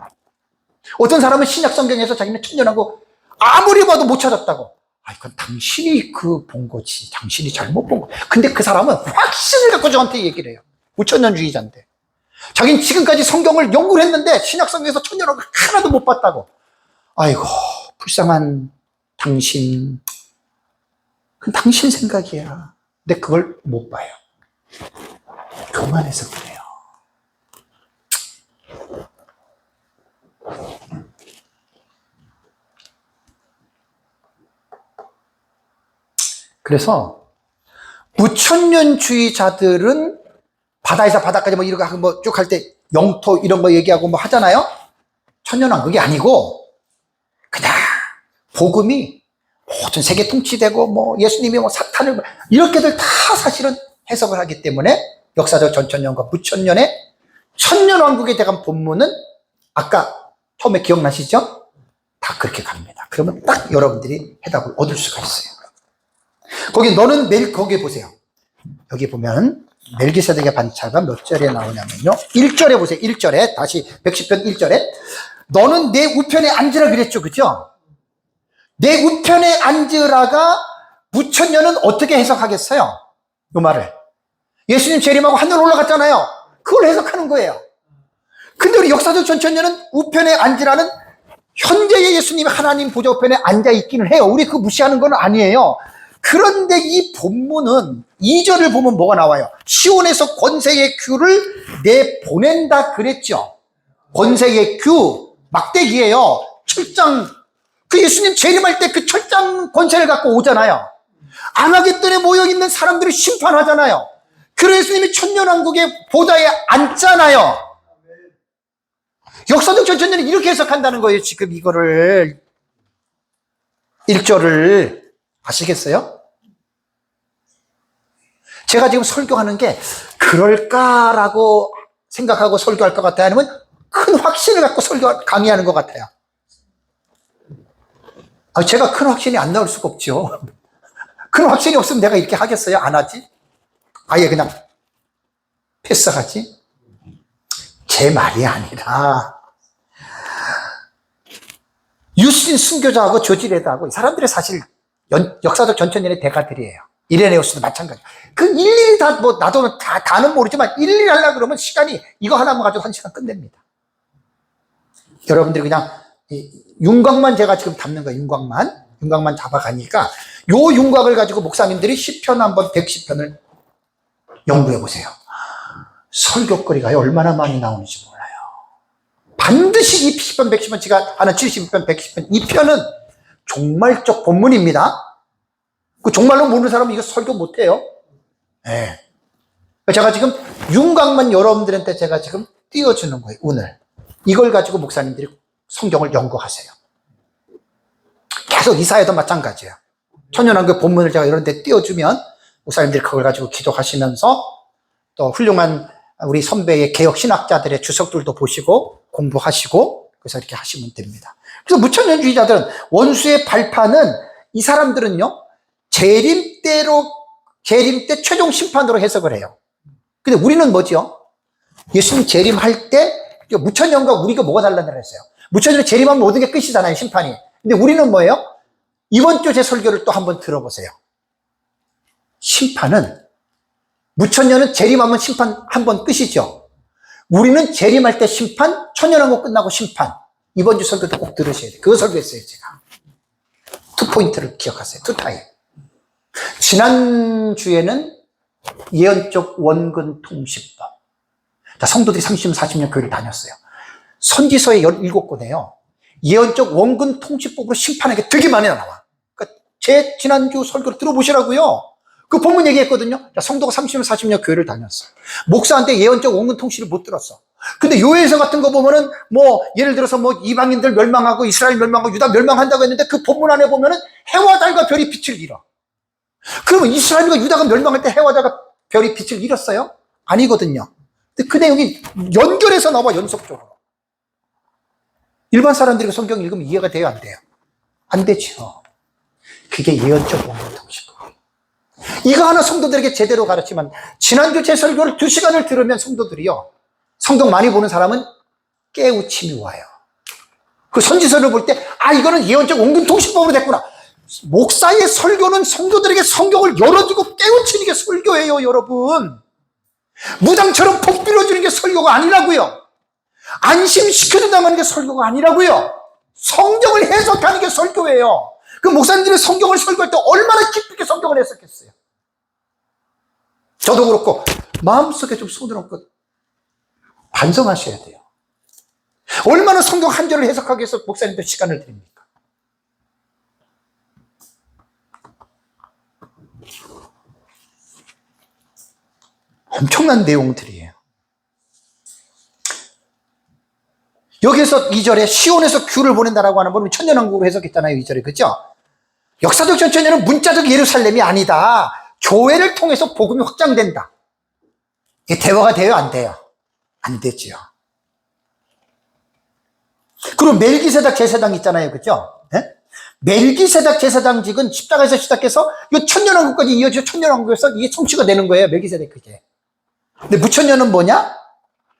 어떤 사람은 신약성경에서 자기는 천년왕국 아무리 봐도 못 찾았다고. 아, 이건 당신이 본 거지. 당신이 잘못 본 거. 근데 그 사람은 확신을 갖고 저한테 얘기를 해요. 무천년주의자인데. 자기는 지금까지 성경을 연구를 했는데 신약성경에서 천년왕국 하나도 못 봤다고. 아이고, 불쌍한 당신. 그건 당신 생각이야. 근데 그걸 못 봐요. 교만해서 그래요. 그래서 무천년주의자들은 바다에서 바다까지 뭐 이렇게 뭐 쭉 할 때 영토 이런 거 얘기하고 뭐 하잖아요. 천년왕국이 아니고 그냥 복음이 모든 세계 통치되고 뭐 예수님이 뭐 사탄을 이렇게들 다 사실은 해석을 하기 때문에 역사적 전천년과 무천년의 천년왕국에 대한 본문은 아까 처음에 기억나시죠? 다 그렇게 갑니다. 그러면 딱 여러분들이 해답을 얻을 수가 있어요. 거기 너는 거기 보세요. 여기 보면 멜기세덱의 반차가 몇 절에 나오냐면요. 1절에 보세요. 1절에 다시 110편 1절에 너는 내 우편에 앉으라 그랬죠. 그죠? 내 우편에 앉으라가 무천년은 어떻게 해석하겠어요? 이 말을. 예수님 재림하고 하늘 올라갔잖아요. 그걸 해석하는 거예요. 근데 우리 역사적 전천년은 우편에 앉으라는 현재의 예수님이 하나님 보좌 우편에 앉아 있기는 해요. 우리 그거 무시하는 건 아니에요. 그런데 이 본문은 2절을 보면 뭐가 나와요? 시온에서 권세의 큐를 내보낸다 그랬죠. 권세의 큐, 막대기예요. 철장, 그 예수님 재림할 때 그 철장 권세를 갖고 오잖아요. 아마겟돈에 모여있는 사람들을 심판하잖아요. 그래서 예수님이 천년왕국의 보좌에 앉잖아요. 역사적 전천년이 이렇게 해석한다는 거예요. 지금 이거를 1절을 아시겠어요? 제가 지금 설교하는 게 그럴까라고 생각하고 설교할 것 같아요? 아니면 큰 확신을 갖고 강의하는 것 같아요? 제가 큰 확신이 안 나올 수가 없죠. 큰 확신이 없으면 내가 이렇게 하겠어요? 안 하지? 아예 그냥 패스하지? 제 말이 아니라 유신 순교자하고 조지레드하고 이 사람들이 사실 역사적 전천년의 대가들이에요. 이레네우스도 마찬가지. 그 일일이 다, 뭐, 나도 다는 모르지만 일일이 하려고 그러면 시간이 이거 하나만 가지고 1시간 끝냅니다. 여러분들이 그냥 윤곽만 제가 지금 담는 거예요. 윤곽만 잡아가니까 요 윤곽을 가지고 목사님들이 시편 한번 110편을 연구해 보세요. 설교거리가 얼마나 많이 나오는지 몰라요. 반드시 이 10편, 110편, 제가 하는 70편, 110편, 이 편은 종말적 본문입니다. 그 종말로 모르는 사람은 이거 설교 못해요. 네. 제가 지금 윤곽만 여러분들한테 제가 지금 띄워주는 거예요. 오늘 이걸 가지고 목사님들이 성경을 연구하세요. 계속 이사야도 마찬가지예요. 천년왕국 본문을 제가 이런 데 띄워주면 목사님들이 그걸 가지고 기도하시면서 또 훌륭한 우리 선배의 개혁 신학자들의 주석들도 보시고 공부하시고 그래서 이렇게 하시면 됩니다. 그래서 무천년주의자들은 원수의 발판은 이 사람들은요 재림 때 최종 심판으로 해석을 해요. 근데 우리는 뭐죠? 예수님 재림할 때 무천년과 우리가 뭐가 달라나 그랬어요. 무천년에 재림하면 모든 게 끝이잖아요, 심판이. 근데 우리는 뭐예요? 이번 주 제 설교를 또 한번 들어보세요. 심판은 무천년은 재림하면 심판 한 번 끝이죠. 우리는 재림할 때 심판, 천년왕국 끝나고 심판. 이번 주 설교도 꼭 들으셔야 돼요. 그거 설교했어요, 제가. 2포인트를 기억하세요. 2타입. 지난주에는 예언적 원근 통신법. 자, 성도들이 30년, 40년 교회를 다녔어요. 선지서의 17권에요. 예언적 원근 통신법으로 심판하는 게 되게 많이 나와. 그러니까 제 지난주 설교를 들어보시라고요. 그 본문 얘기했거든요. 자, 성도가 30년, 40년 교회를 다녔어. 목사한테 예언적 원근 통신을 못 들었어. 근데 요해서 같은 거 보면은 뭐 예를 들어서 뭐 이방인들 멸망하고 이스라엘 멸망하고 유다 멸망한다고 했는데 그 본문 안에 보면은 해와 달과 별이 빛을 잃어. 그러면 이스라엘과 유다가 멸망할 때 해와 달과 별이 빛을 잃었어요? 아니거든요. 근데 그 내용이 연결해서 나와, 연속적으로. 일반 사람들이 성경 읽으면 이해가 돼요, 안 돼요? 안 되죠. 그게 예언적 원근 통신법. 이거 하나 성도들에게 제대로 가르치면, 지난주 제 설교를 2시간을 들으면 성도들이요, 성경 많이 보는 사람은 깨우침이 와요. 그 선지서를 볼 때, 아, 이거는 예언적 원근 통신법으로 됐구나. 목사의 설교는 성도들에게 성경을 열어주고 깨우치는 게 설교예요, 여러분. 무당처럼 복 빌어주는 게 설교가 아니라고요. 안심시켜준다는 게 설교가 아니라고요. 성경을 해석하는 게 설교예요. 그 목사님들이 성경을 설교할 때 얼마나 기쁘게 성경을 해석했어요. 저도 그렇고 마음속에 좀 손을 얹고 반성하셔야 돼요. 얼마나 성경 한 절을 해석하기 위해서 목사님들 시간을 드립니까? 엄청난 내용들이에요. 여기서 2절에 시온에서 규를 보낸다라고 하는 건 천년왕국으로 해석했잖아요. 2절에. 그죠? 역사적 천년은 문자적 예루살렘이 아니다. 교회를 통해서 복음이 확장된다. 이게 대화가 돼요? 안 돼요? 안 되죠. 그리고 멜기세덱 제사장 있잖아요. 그죠? 네? 멜기세덱 제사장직은 십자가에서 시작해서 이 천년왕국까지 이어져 천년왕국에서 이게 성취가 되는 거예요. 멜기세덱 그게. 근데 무천년은 뭐냐?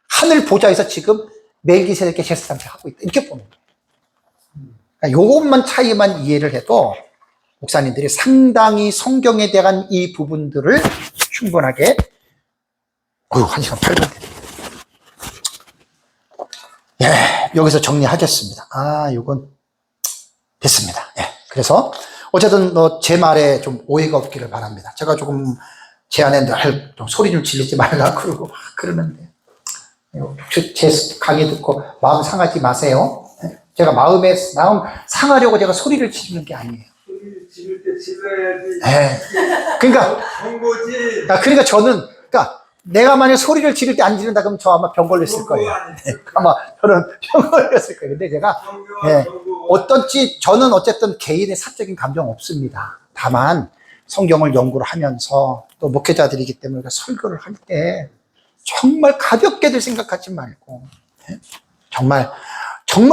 하늘 보좌에서 지금 멜기세덱의 제사장을 하고 있다. 이렇게 보는 거예요. 그러니까 요것만 차이만 이해를 해도 목사님들이 상당히 성경에 대한 이 부분들을 충분하게 1시간 8분 예, 여기서 정리하겠습니다. 요건 됐습니다. 예, 그래서 어쨌든 제 말에 좀 오해가 없기를 바랍니다. 제가 조금 제 안에 늘 좀 소리 좀 지르지 말라 그러고 막 그러는데 제 강의 듣고 마음 상하지 마세요. 제가 마음 상하려고 제가 소리를 지르는 게 아니에요. 소리를 지를 때 질러야지. 네. 정보지. 그러니까 저는 내가 만약 소리를 지를 때 안 지른다 그러면 저 아마 병 걸렸을 거예요. 아마 저는 병 걸렸을 거예요. 근데 제가 저는 어쨌든 개인의 사적인 감정 없습니다. 다만 성경을 연구를 하면서 또 목회자들이기 때문에 설교를 할 때 정말 가볍게들 생각하지 말고 정말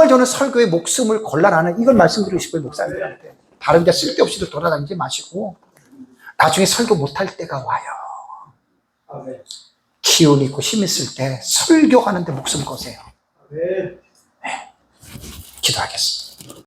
저는 설교에 목숨을 걸라라는 이걸 말씀드리고 싶어요. 목사님들한테. 다른 데 쓸데없이도 돌아다니지 마시고 나중에 설교 못할 때가 와요. 기운 있고 힘 있을 때 설교하는데 목숨 거세요. 네. 기도하겠습니다.